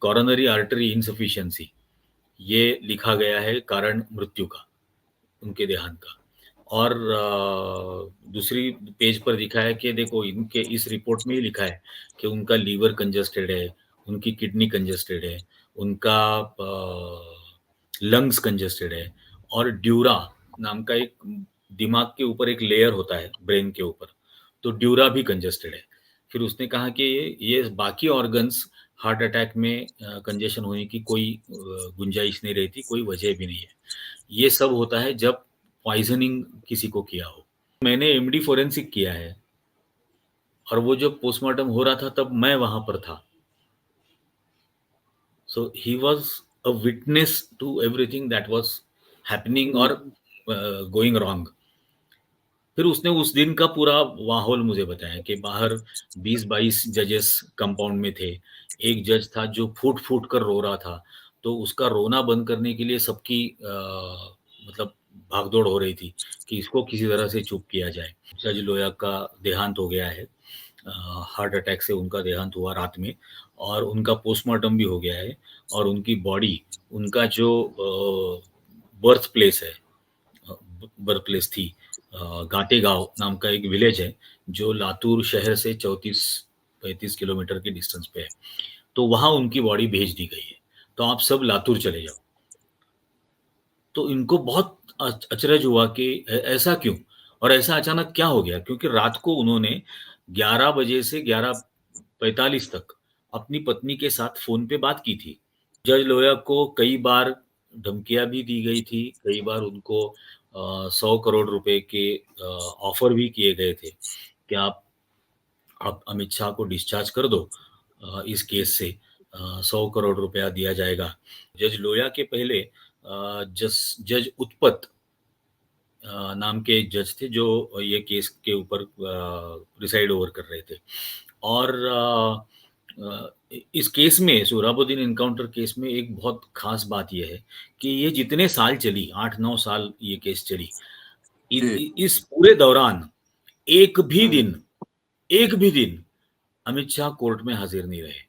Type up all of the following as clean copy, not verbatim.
Coronary artery insufficiency ये लिखा गया है कारण मृत्यु का, उनके देहांत का। और दूसरी पेज पर लिखा है कि देखो इनके इस रिपोर्ट में ही लिखा है कि उनका लीवर कंजेस्टेड है, उनकी किडनी कंजेस्टेड है, उनका लंग्स कंजेस्टेड है, और ड्यूरा नाम का एक दिमाग के ऊपर एक लेयर होता है ब्रेन के ऊपर, तो ड्यूरा भी कंजेस्टेड है। फिर उसने कहा कि ये बाकी ऑर्गन्स हार्ट अटैक में कंजेशन होने की कोई गुंजाइश नहीं रहती, कोई वजह भी नहीं है। ये सब होता है जब पॉइजनिंग किसी को किया हो। मैंने एमडी फोरेंसिक किया है, और वो जब पोस्टमार्टम हो रहा था तब मैं वहां पर था। So he was a witness to everything that was happening और गोइंग रॉन्ग। फिर उसने उस दिन का पूरा माहौल मुझे बताया कि बाहर 20-22 जजेस कंपाउंड में थे। एक जज था जो फूट फूट कर रो रहा था, तो उसका रोना बंद करने के लिए सबकी मतलब भागदौड़ हो रही थी कि इसको किसी तरह से चुप किया जाए। जज लोया का देहांत हो गया है, हार्ट अटैक से उनका देहांत हुआ रात में, और उनका पोस्टमार्टम भी हो गया है। और उनकी बॉडी, उनका जो बर्थ प्लेस है, बर्थ प्लेस थी घाटेगांव नाम का एक विलेज है जो लातूर शहर से 34-35 किलोमीटर के डिस्टेंस पे है, तो वहां उनकी बॉडी भेज दी गई है। तो आप सब लातूर चले जाओ। तो इनको बहुत अचरज हुआ कि ऐसा क्यों, और ऐसा अचानक क्या हो गया, क्योंकि रात को उन्होंने 11 बजे से 11:45 तक अपनी पत्नी के साथ फोन पे बात की थी। जज लोया को कई बार धमकियां भी दी गई थी, कई बार उनको 100 करोड़ रुपए के ऑफर भी किए गए थे कि आप अमित शाह को डिस्चार्ज कर दो इस केस से, 100 करोड़ रुपया दिया जाएगा। जज लोया के पहले जज उत्पत नाम के एक जज थे जो ये केस के ऊपर प्रिसाइड ओवर कर रहे थे। और इस केस में, सोहराबुद्दीन एनकाउंटर केस में एक बहुत खास बात यह है कि ये जितने साल चली, 8-9 साल ये केस चली, इस पूरे दौरान एक भी दिन अमित शाह कोर्ट में हाजिर नहीं रहे।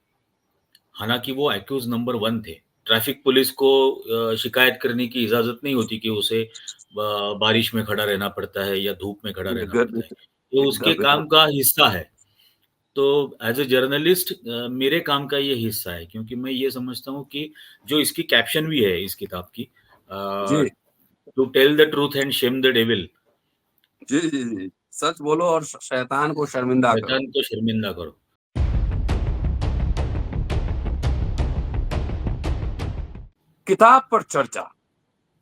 हालांकि वो एक्यूज नंबर 1 थे। ट्रैफिक पुलिस को शिकायत करने की इजाजत नहीं होती कि उसे बारिश में खड़ा रहना पड़ता है या धूप में खड़ा रहना पड़ता है, ये उसके काम का हिस्सा है। तो एज ए जर्नलिस्ट मेरे काम का ये हिस्सा है, क्योंकि मैं ये समझता हूँ कि जो इसकी कैप्शन भी है इस किताब की, to tell the truth and shame the devil. जी जी जी, सच बोलो और शैतान को शर्मिंदा करो। शैतान को शर्मिंदा करो। किताब पर चर्चा।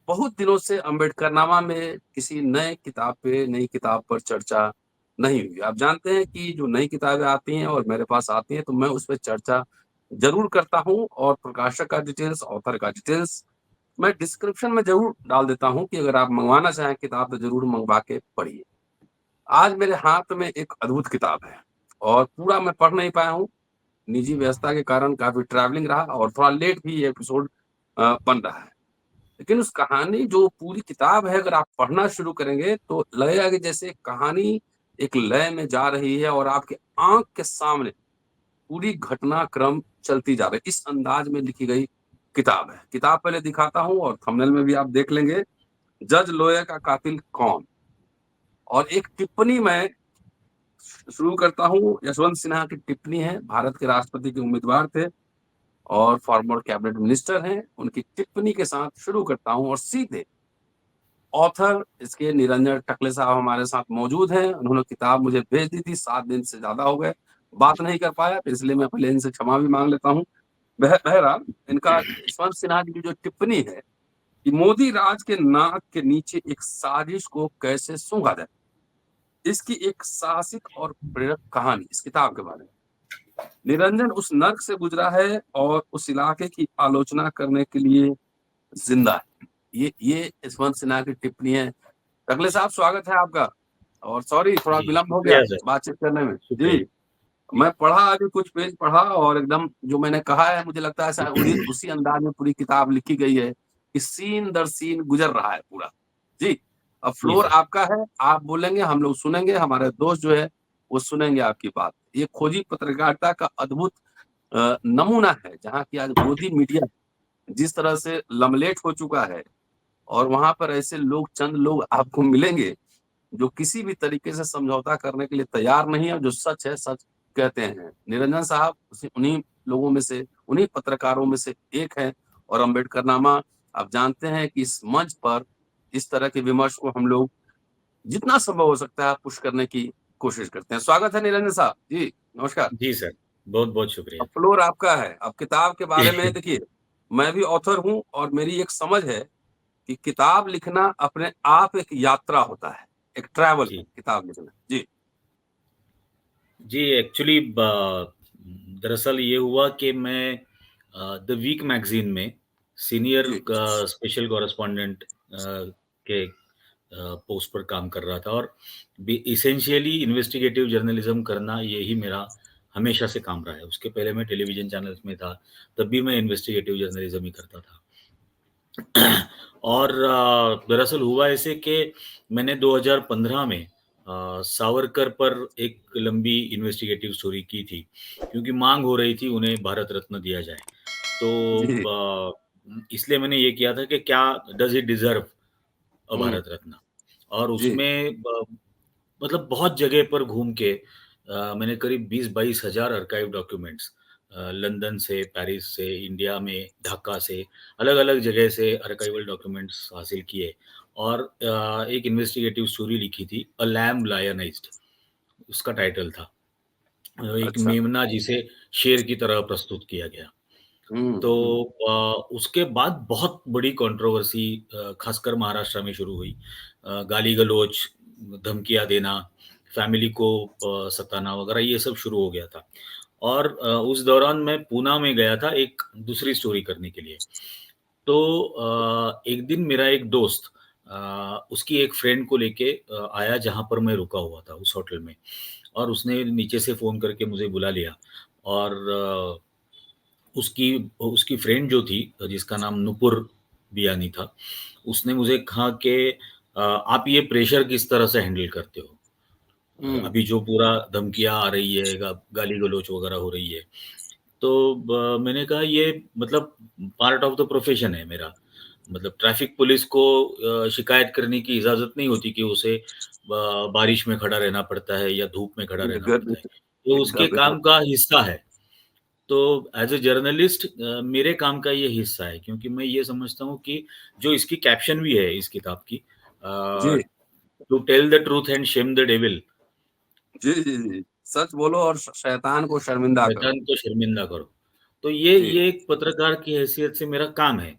बहुत दिनों से अम्बेडकरनामा में किसी नई किताब पर चर्चा नहीं हुई। आप जानते हैं कि जो नई किताबें आती हैं और मेरे पास आती हैं तो मैं उस पर चर्चा जरूर करता हूं, और प्रकाशक का डिटेल्स, ऑथर का डिटेल्स मैं डिस्क्रिप्शन में जरूर डाल देता हूं कि अगर आप मंगवाना चाहें किताब तो जरूर मंगवा के पढ़िए। आज मेरे हाथ में एक अद्भुत किताब है और पूरा मैं पढ़ नहीं पाया हूँ, निजी व्यस्तता के कारण काफी ट्रैवलिंग रहा और थोड़ा लेट भी ये एपिसोड बन रहा है। लेकिन उस कहानी, जो पूरी किताब है, अगर आप पढ़ना शुरू करेंगे तो लगेगा कि जैसे कहानी एक लय में जा रही है और आपके आंख के सामने पूरी घटनाक्रम चलती जा रही है। इस अंदाज में लिखी गई किताब है। किताब पहले दिखाता हूं और थंबनेल में भी आप देख लेंगे, जज लोया का कातिल कौन। और एक टिप्पणी मैं शुरू करता हूं, यशवंत सिन्हा की टिप्पणी है। भारत के राष्ट्रपति के उम्मीदवार थे और फॉर्मर कैबिनेट मिनिस्टर हैं। उनकी टिप्पणी के साथ शुरू करता हूं और सीधे ऑथर इसके निरंजन टकले साहब हमारे साथ मौजूद हैं। उन्होंने किताब मुझे भेज दी थी, 7 दिन से ज्यादा हो गए, बात नहीं कर पाया, इसलिए मैं पहले इनसे क्षमा भी मांग लेता हूँ। बहरहाल इनका यशवंत सिन्हा की जो टिप्पणी है कि मोदी राज के नाक के नीचे एक साजिश को कैसे सूंघा जाए, इसकी एक साहसिक और प्रेरक कहानी इस किताब के बारे में। निरंजन उस नर्क से गुजरा है और उस इलाके की आलोचना करने के लिए जिंदा है। ये यशवंत सिन्हा की टिप्पणी है। टकले साहब, स्वागत है आपका, और सॉरी थोड़ा विलंब हो गया बातचीत करने में। जी, मैं पढ़ा, अभी कुछ पेज पढ़ा और एकदम जो मैंने कहा है, मुझे लगता है उसी अंदाज में पूरी किताब लिखी गई है कि सीन दर सीन गुजर रहा है पूरा। जी, अब फ्लोर आपका है, आप बोलेंगे, हम लोग सुनेंगे, हमारे दोस्त जो है वो सुनेंगे आपकी बात। ये खोजी पत्रकारिता का अद्भुत नमूना है, जहाँ की आज गोदी मीडिया जिस तरह से लमलेट हो चुका है, और वहाँ पर ऐसे लोग, चंद लोग आपको मिलेंगे जो किसी भी तरीके से समझौता करने के लिए तैयार नहीं है, और जो सच है सच कहते हैं। निरंजन साहब उन्हीं लोगों में से, उन्हीं पत्रकारों में से एक है। और अम्बेडकरनामा, आप जानते हैं कि इस मंच पर इस तरह के विमर्श को हम लोग जितना संभव हो सकता है पुश करने की कोशिश करते हैं। स्वागत है निरंजन साहब जी, नमस्कार। जी सर, बहुत-बहुत शुक्रिया। अब फ्लोर आपका है। अब किताब के बारे में देखिए, मैं भी ऑथर हूँ और मेरी एक समझ है कि किताब लिखना अपने आप एक यात्रा होता है, एक ट्रैवल है जी। किताब लिखना। जी। जी, एक्चुअली दरअसल ये हुआ कि मैं द वीक मैगज़ीन में सीनियर जी। स्पेशल कॉरेस्पॉन्डेंट के पोस्ट पर काम कर रहा था, और एसेंशियली इन्वेस्टिगेटिव जर्नलिज्म करना यही मेरा हमेशा से काम रहा है। उसके पहले मैं टेलीविज़न चैनल्स में था, तब भी मैं इन्वेस्टिगेटिव जर्नलिज्म ही करता था। और दरअसल हुआ ऐसे कि मैंने 2015 में सावरकर पर एक लंबी इन्वेस्टिगेटिव स्टोरी की थी, क्योंकि माँग हो रही थी उन्हें भारत रत्न दिया जाए। तो जी। इसलिए मैंने ये किया था कि क्या डज़ ही डिज़र्व अ हुँ। भारत रत्न? और जी। उसमें मतलब बहुत जगह पर घूम के मैंने करीब 20-22 हज़ार आर्काइव डॉक्यूमेंट्स लंदन से, पेरिस से, इंडिया में, ढाका से, अलग-अलग जगह से आर्काइवल डॉक्यूमेंट्स हासिल किए, और एक इन्वेस्टिगेटिव स्टोरी लिखी थी, अ लैम्ब लायनाइज्ड उसका टाइटल था। एक अच्छा। मेमना जिसे शेर की तरह प्रस्तुत किया गया। हुँ, तो हुँ। उसके बाद बहुत बड़ी कंट्रोवर्सी खासकर महाराष्ट्र में शुरू हुई। गाली-गलौच, धमकियाँ देना, फैमिली को सताना वगैरह ये सब शुरू हो गया था। और उस दौरान मैं पूना में गया था एक दूसरी स्टोरी करने के लिए। तो एक दिन मेरा एक दोस्त उसकी एक फ्रेंड को लेके आया जहाँ पर मैं रुका हुआ था उस होटल में, और उसने नीचे से फ़ोन करके मुझे बुला लिया, और उसकी उसकी फ्रेंड जो थी जिसका नाम नुपुर बियानी था, उसने मुझे कहा कि आप ये प्रेशर किस तरह से हैंडल करते हो? हुँ। अभी जो पूरा धमकियाँ आ रही है, गाली-गलौच वगैरह हो रही है। तो मैंने कहा ये मतलब पार्ट ऑफ द प्रोफ़ेशन है मेरा। मतलब ट्रैफ़िक पुलिस को शिकायत करने की इजाज़त नहीं होती कि उसे बारिश में खड़ा रहना पड़ता है या धूप में खड़ा ये रहना गर्मी पड़ता है। में ये उसके एकदम, एकदम। काम का हिस्सा है। तो एज़ अ जर्नलिस्ट मेरे काम का ये हिस्सा है, क्योंकि मैं ये समझता हूँ कि जो इसकी कैप्शन भी है इस किताब की, जी। To tell the truth and shame the devil, जी, जी, जी। सच बोलो और शैतान को शर्मिंदा करो। शैतान को शर्मिंदा करो। तो ये जी। ये एक पत्रकार की हैसियत से मेरा काम है।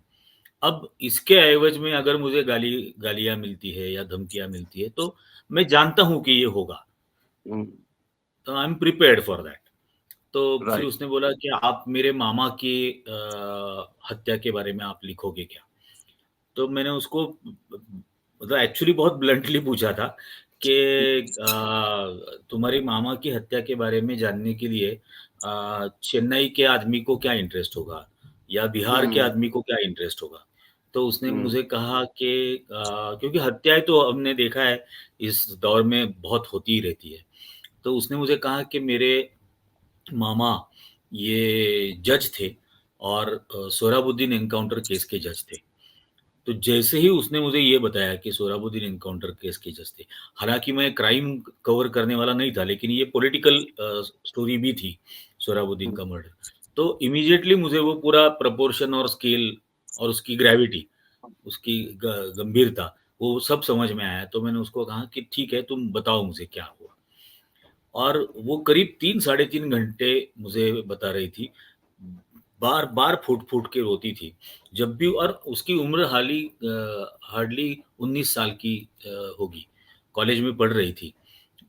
अब इसके एवज़ में अगर मुझे गालियाँ मिलती है या धमकियाँ मिलती है, तो मैं जानता हूँ कि ये होगा, हुँ। तो I am prepared for that. तो फिर राइट। उसने बोला कि आप मेरे मामा की हत्या के बारे में आप लिखोगे क्या? तो मैंने उसको मतलब एक्चुअली बहुत ब्लंटली पूछा था कि तुम्हारी मामा की हत्या के बारे में जानने के लिए चेन्नई के आदमी को क्या इंटरेस्ट होगा या बिहार के हुँ, आदमी को क्या इंटरेस्ट होगा? तो उसने हुँ। मुझे कहा कि क्योंकि हत्याएँ तो हमने देखा है इस दौर में बहुत होती ही रहती है। तो उसने मुझे कहा कि मेरे मामा ये जज थे, और सोहराबुद्दीन एनकाउंटर केस के जज थे। तो जैसे ही उसने मुझे ये बताया कि सोहराबुद्दीन एनकाउंटर केस के जज थे, हालाँकि मैं क्राइम कवर करने वाला नहीं था, लेकिन ये पॉलिटिकल स्टोरी भी थी, सोहराबुद्दीन हुँ। का मर्डर। तो इमीडिएटली मुझे वो पूरा प्रोपोर्शन और स्केल और उसकी ग्रेविटी, उसकी गंभीरता, वो सब समझ में आया। तो मैंने उसको कहा कि ठीक है, तुम बताओ मुझे क्या हुआ? और वो करीब 3 साढ़े 3 घंटे मुझे बता रही थी। बार-बार फूट-फूट के रोती थी। जब भी, और उसकी उम्र हार्डली 19 साल की होगी। कॉलेज में पढ़ रही थी,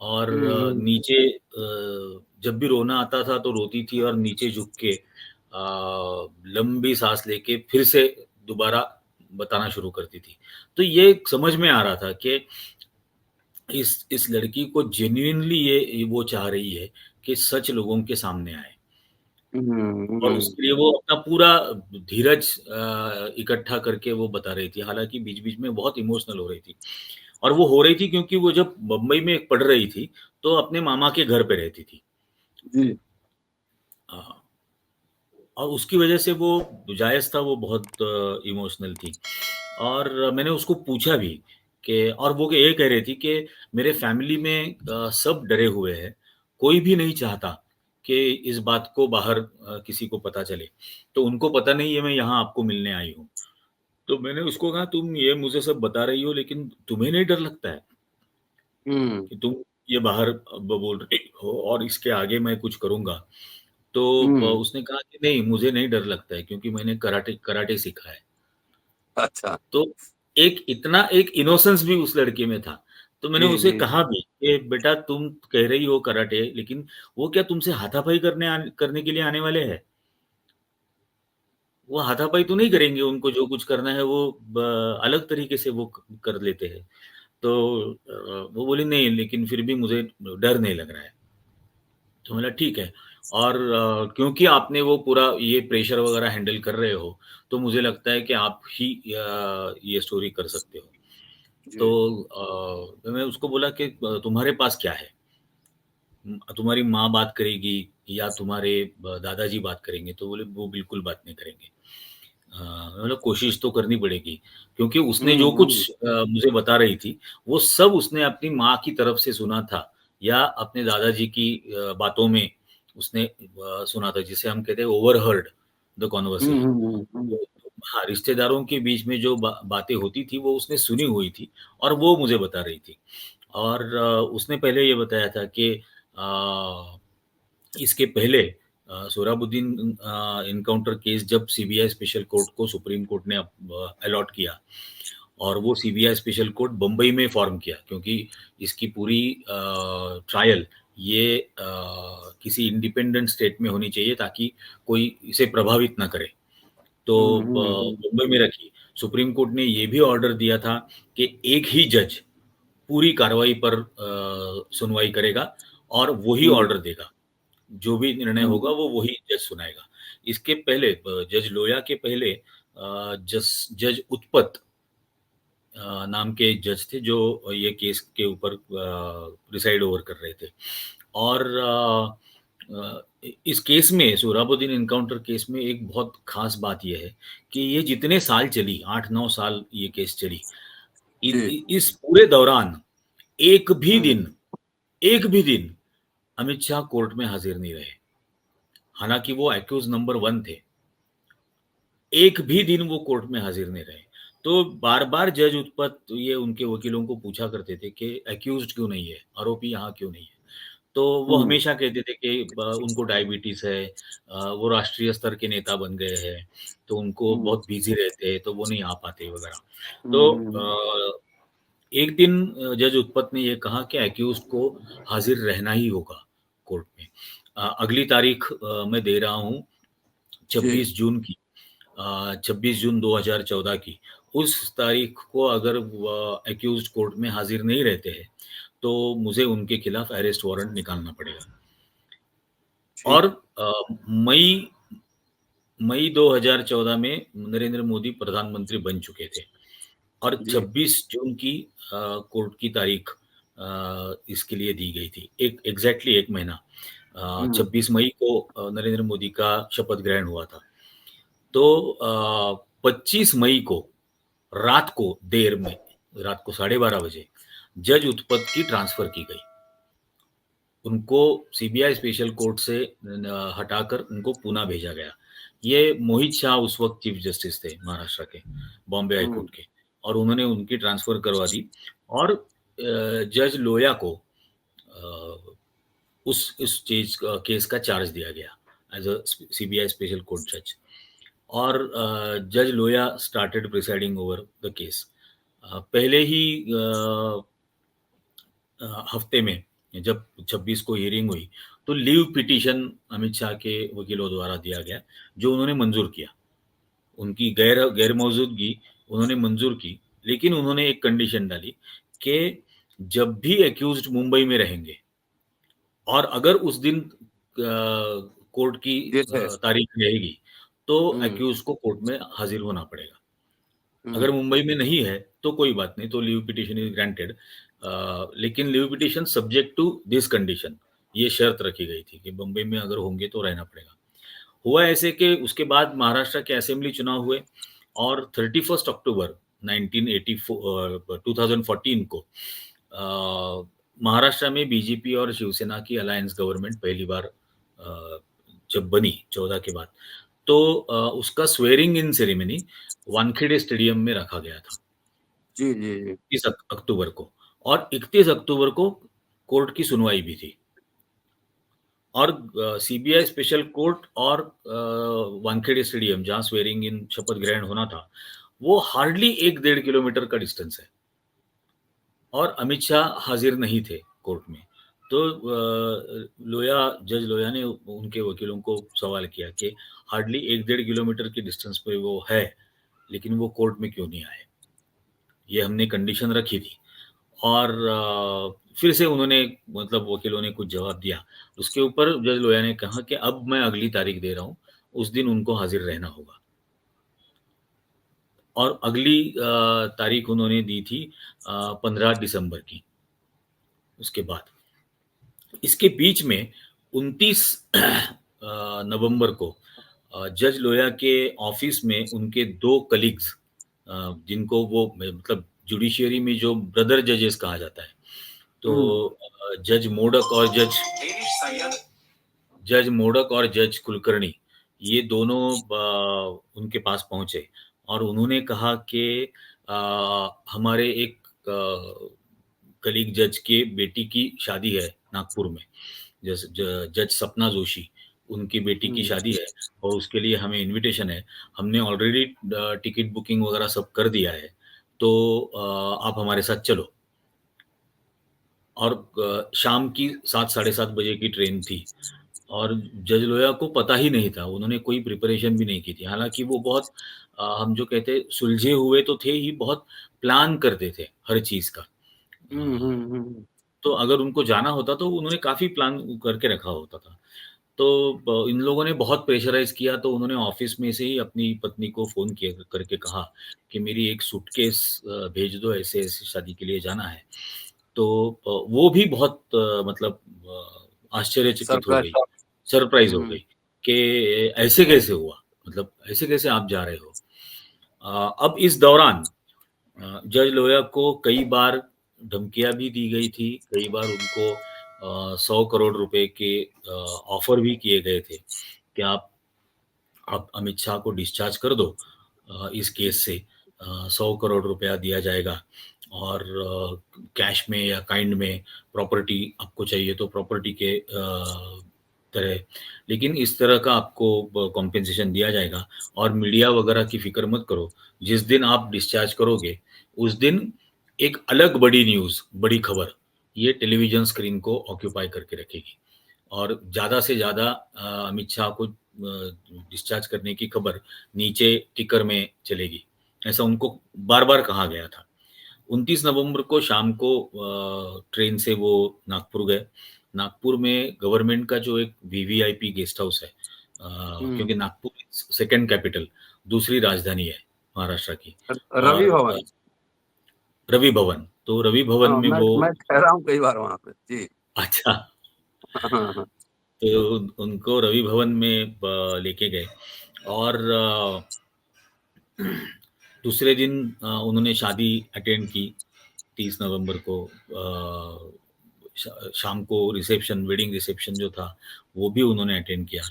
और हुँ, हुँ। नीचे जब भी रोना आता था तो रोती थी, और नीचे झुक के लंबी साँस लेके फिर से दोबारा बताना शुरू करती थी। तो ये समझ में आ रहा था कि इस लड़की को जेन्युइनली ये वो चाह रही है कि सच लोगों के सामने आए, हुँ, और हुँ। उसके लिए वो अपना पूरा धीरज इकट्ठा करके वो बता रही थी। हालाँकि बीच-बीच में बहुत इमोशनल हो रही थी, और वो हो रही थी क्योंकि वो जब बम्बई में पढ़ रही थी, तो अपने मामा के घर पे रहती थी। जी। हाँ, और उसकी वजह से वो जायज़ था, वो बहुत इमोशनल थी। और मैंने उसको पूछा भी कि, और वो ये कह रही थी कि मेरे फैमिली में सब डरे हुए हैं, कोई भी नहीं चाहता कि इस बात को बाहर किसी को पता चले। तो उनको पता नहीं है मैं यहाँ आपको मिलने आई हूँ। तो मैंने उसको कहा, तुम ये मुझे सब बता रही हो, लेकिन तुम्हें नहीं डर लगता है हुँ, कि तुम ये बाहर बोल रही हो और इसके आगे मैं कुछ करूँगा? तो हुँ, उसने कहा कि नहीं, मुझे नहीं डर लगता है, क्योंकि मैंने कराटे कराटे सीखा है। अच्छा। तो एक इनोसेंस भी उस लड़के में था। तो मैंने जी, उसे जी, कहा भी कि बेटा, तुम कह रही हो कराटे, लेकिन वो क्या तुमसे हाथापाई करने के लिए आने वाले हैं? वो हाथापाई तो नहीं जी, करेंगे, उनको जो कुछ करना है वो अलग तरीके से वो कर लेते हैं। तो वो बोली, नहीं, लेकिन फिर भी मुझे डर नहीं लग रहा है। तो मैंने ठीक है। और क्योंकि आपने वो पूरा ये प्रेशर वगैरह हैंडल कर रहे हो, तो मुझे लगता है कि आप ही ये स्टोरी कर सकते हो। तो जी, तो मैं उसको बोला कि तुम्हारे पास क्या है? तुम्हारी माँ बात करेगी या तुम्हारे दादाजी बात करेंगे? तो बोले, वो बिल्कुल बात नहीं करेंगे। मतलब कोशिश तो करनी पड़ेगी, क्योंकि उसने हुँ, जो हुँ, कुछ मुझे बता रही थी, वो सब उसने अपनी माँ की तरफ से सुना था, या अपने दादाजी की बातों में उसने सुना था, जिसे हम कहते हैं ओवरहर्ड द हुँ, कन्वर्सेशन। हुँ, हुँ, तो हाँ, रिश्तेदारों के बीच में जो बातें होती थी, वो उसने सुनी हुई थी और वो मुझे बता रही थी। और उसने पहले ये बताया था कि इसके पहले सोहराबुद्दीन एनकाउंटर केस जब सीबीआई स्पेशल कोर्ट को सुप्रीम कोर्ट ने अलॉट किया, और वो सीबीआई स्पेशल कोर्ट बम्बई में फॉर्म किया, क्योंकि इसकी पूरी ट्रायल ये किसी इंडिपेंडेंट स्टेट में होनी चाहिए, ताकि कोई इसे प्रभावित ना करे। तो हुँ, हुँ, हुँ, मुंबई में रखी। सुप्रीम कोर्ट ने ये भी ऑर्डर दिया था कि एक ही जज पूरी कार्रवाई पर सुनवाई करेगा, और वही हुँ, ऑर्डर देगा। जो भी निर्णय हुँ, होगा वो वही जज सुनाएगा। इसके पहले जज लोया के पहले जज उत्पत नाम के एक जज थे, जो ये केस के ऊपर प्रिसाइड ओवर कर रहे थे। और इस केस में, सोहराबुद्दीन एनकाउंटर केस में, एक बहुत खास बात ये है कि ये जितने साल चली, 8-9 साल ये केस चली, जी, इस पूरे दौरान एक भी हुँ, दिन एक भी दिन अमित शाह कोर्ट में हाजिर नहीं रहे। हालांकि वो एक्यूज नंबर 1 थे, एक भी दिन वो कोर्ट में हाजिर नहीं रहे। तो बार-बार जज उत्पत ये उनके वकीलों को पूछा करते थे कि एक्यूज्ड क्यों नहीं है? आरोपी यहाँ क्यों नहीं है? तो वो हुँ, हमेशा कहते थे कि उनको डायबिटीज़ है, वो राष्ट्रीय स्तर के नेता बन गए हैं, तो उनको हुँ, बहुत बिज़ी रहते हैं, तो वो नहीं आ पाते वगैरह। हुँ, तो हुँ, एक दिन जज उत्पत ने ये कहा कि एक्यूज़्ड को हाजिर रहना ही होगा कोर्ट में। अगली तारीख मैं दे रहा हूँ, जी, 26 जून की। 26 जून 2014 की। उस तारीख को अगर एक्यूज़्ड कोर्ट में हाज़िर नहीं रहते हैं, तो मुझे उनके खिलाफ अरेस्ट वारंट निकालना पड़ेगा। और ठीक, मई मई 2014 में नरेंद्र मोदी प्रधानमंत्री बन चुके थे, और जी, 26 जून की कोर्ट की तारीख इसके लिए दी गई थी। एक एग्ज़ैक्टली 1 महीना। हुँ, 26 मई को नरेंद्र मोदी का शपथ ग्रहण हुआ था। तो 25 मई को रात को देर में, रात को 12:30 बजे जज उत्पत की ट्रांसफर की गई। उनको सीबीआई स्पेशल कोर्ट से हटाकर उनको पूना भेजा गया। ये मोहित शाह उस वक्त चीफ जस्टिस थे महाराष्ट्र के, बॉम्बे हाई हुँ, कोर्ट के, और उन्होंने उनकी ट्रांसफर करवा दी। और जज लोया को अ, उस चीज केस का चार्ज दिया गया as a CBI special court जज। और जज Loya started presiding over the case. पहले ही हफ्ते में, जब 26 को हियरिंग हुई, तो लीव पिटीशन अमित शाह के वकीलों द्वारा दिया गया, जो उन्होंने मंजूर किया। उनकी गैर मौजूदगी उन्होंने मंजूर की, लेकिन उन्होंने एक कंडीशन डाली कि जब भी एक्यूज्ड मुंबई में रहेंगे, और अगर उस दिन कोर्ट की डेट है। तारीख रहेगी, तो हुँ, एक्यूज को कोर्ट में हाजिर होना पड़ेगा। अगर हुँ, मुंबई में नहीं है, तो कोई बात नहीं, तो लीव पिटीशन इज ग्रांटेड। लेकिन leave petition subject to this condition, ये शर्त रखी गई थी कि बम्बई में अगर होंगे तो रहना पड़ेगा। हुआ ऐसे कि उसके बाद महाराष्ट्र के असेंबली चुनाव हुए और 31 अक्टूबर 1984 2014 को महाराष्ट्र में बीजेपी और शिवसेना की अलायंस गवर्नमेंट पहली बार जब बनी 14 के बाद, तो उसका swearing in ceremony Wankhede stadium में रखा गया था जी, जी, जी। 30 अक्टूबर को, और 31 अक्टूबर को कोर्ट की सुनवाई भी थी। और सीबीआई स्पेशल कोर्ट और वानखेड़े स्टेडियम जहाँ स्वेरिंग इन शपथ ग्रहण होना था, वो हार्डली 1 डेढ़ किलोमीटर का डिस्टेंस है, और अमित शाह हाजिर नहीं थे कोर्ट में। तो जज लोया ने उनके वकीलों को सवाल किया कि हार्डली 1 डेढ़ किलोमीटर के डिस्टेंस पे वो है, लेकिन वो कोर्ट में क्यों नहीं आए? ये हमने कंडीशन रखी थी। और फिर से उन्होंने, मतलब वकीलों ने कुछ जवाब दिया। उसके ऊपर जज लोया ने कहा कि अब मैं अगली तारीख दे रहा हूँ, उस दिन उनको हाजिर रहना होगा। और अगली तारीख उन्होंने दी थी 15 दिसंबर की। उसके बाद इसके बीच में 29 नवंबर को जज लोया के ऑफिस में उनके 2 कलीग्स, जिनको वो मतलब जुडिशियरी में जो ब्रदर जजेस कहा जाता है, तो हुँ। जज मोडक और जज कुलकर्णी, ये दोनों उनके पास पहुंचे और उन्होंने कहा कि हमारे एक कलीग जज के बेटी की शादी है नागपुर में, जैसे जज सपना जोशी, उनकी बेटी की हुँ। शादी है और उसके लिए हमें इनविटेशन है। हमने ऑलरेडी टिकट बुकिंग वगैरह सब कर दिया है, तो आप हमारे साथ चलो। और शाम की 7 साढ़े 7 बजे की ट्रेन थी और जज लोया को पता ही नहीं था, उन्होंने कोई प्रिपरेशन भी नहीं की थी। हालाँकि वो बहुत हम जो कहते हैं सुलझे हुए तो थे ही, बहुत प्लान करते थे हर चीज़ का। हुँ, अ, हुँ, हुँ। तो अगर उनको जाना होता तो उन्होंने काफ़ी प्लान करके रखा होता था। तो इन लोगों ने बहुत प्रेशराइज़ किया, तो उन्होंने ऑफ़िस में से ही अपनी पत्नी को फ़ोन किया करके कहा कि मेरी एक सूटकेस भेज दो, ऐसे-ऐसे शादी के लिए जाना है। तो वो भी बहुत मतलब आश्चर्यचकित हो सरप्राइज़। गई, सरप्राइज़ हो हुँ। गई कि ऐसे कैसे हुआ? मतलब ऐसे कैसे आप जा रहे हो? अब इस दौरान जज लोया को कई बार धमकियाँ भी दी गई थी, कई बार उनको 100 करोड़ रुपए के ऑफ़र भी किए गए थे कि आप अमित शाह को डिस्चार्ज कर दो इस केस से, 100 करोड़ रुपया दिया जाएगा और कैश में या काइंड में प्रॉपर्टी आपको चाहिए तो प्रॉपर्टी के तरह, लेकिन इस तरह का आपको कॉम्पेंसेशन दिया जाएगा और मीडिया वगैरह की फ़िक्र मत करो, जिस दिन आप डिस्चार्ज करोगे, उस दिन एक अलग बड़ी न्यूज़, बड़ी खबर, ये टेलीविज़न स्क्रीन को ऑक्यूपाई करके रखेगी। और ज़्यादा से ज़्यादा अमित शाह को डिस्चार्ज करने की खबर नीचे टिकर में चलेगी, ऐसा उनको बार-बार कहा गया था। 29 नवंबर को शाम को ट्रेन से वो नागपुर गए। नागपुर में गवर्नमेंट का जो एक वीवीआईपी गेस्ट हाउस है, हुँ। क्योंकि नागपुर सेकंड कैपिटल, दूसरी राजधानी है महाराष्ट्र की, रवि और भवन। रवि भवन, तो रवि भवन हाँ, में वो मैं ठहरा हूँ कई बार वहाँ पे। जी। अच्छा, हाँ, हाँ, हाँ। तो उनको रवि भवन में लेके गए और दूसरे दिन उन्होंने शादी अटेंड की 30 नवंबर को। शाम को रिसेप्शन, वेडिंग रिसेप्शन जो था, वो भी उन्होंने अटेंड किया।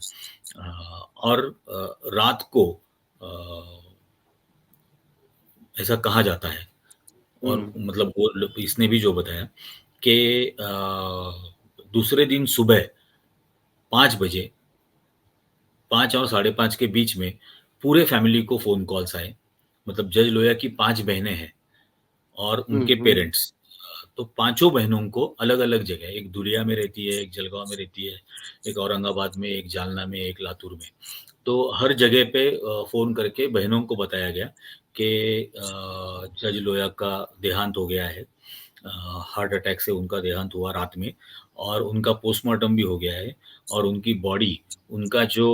और रात को ऐसा कहा जाता है, और हुँ, मतलब वो इसने भी जो बताया कि दूसरे दिन सुबह 5 बजे, 5 और साढ़े 5 के बीच में पूरे फैमिली को फ़ोन कॉल्स आए। मतलब जज लोया की 5 बहनें हैं और हुँ, उनके हुँ, पेरेंट्स। तो पाँचों बहनों को अलग-अलग जगह, एक धुलिया में रहती है, एक जलगाँव में रहती है, एक औरंगाबाद में, एक जालना में, एक लातूर में। तो हर जगह पे फ़ोन करके बहनों को बताया गया कि जज लोया का देहांत हो गया है। हार्ट अटैक से उनका देहांत हुआ रात में, और उनका पोस्टमार्टम भी हो गया है, और उनकी बॉडी, उनका जो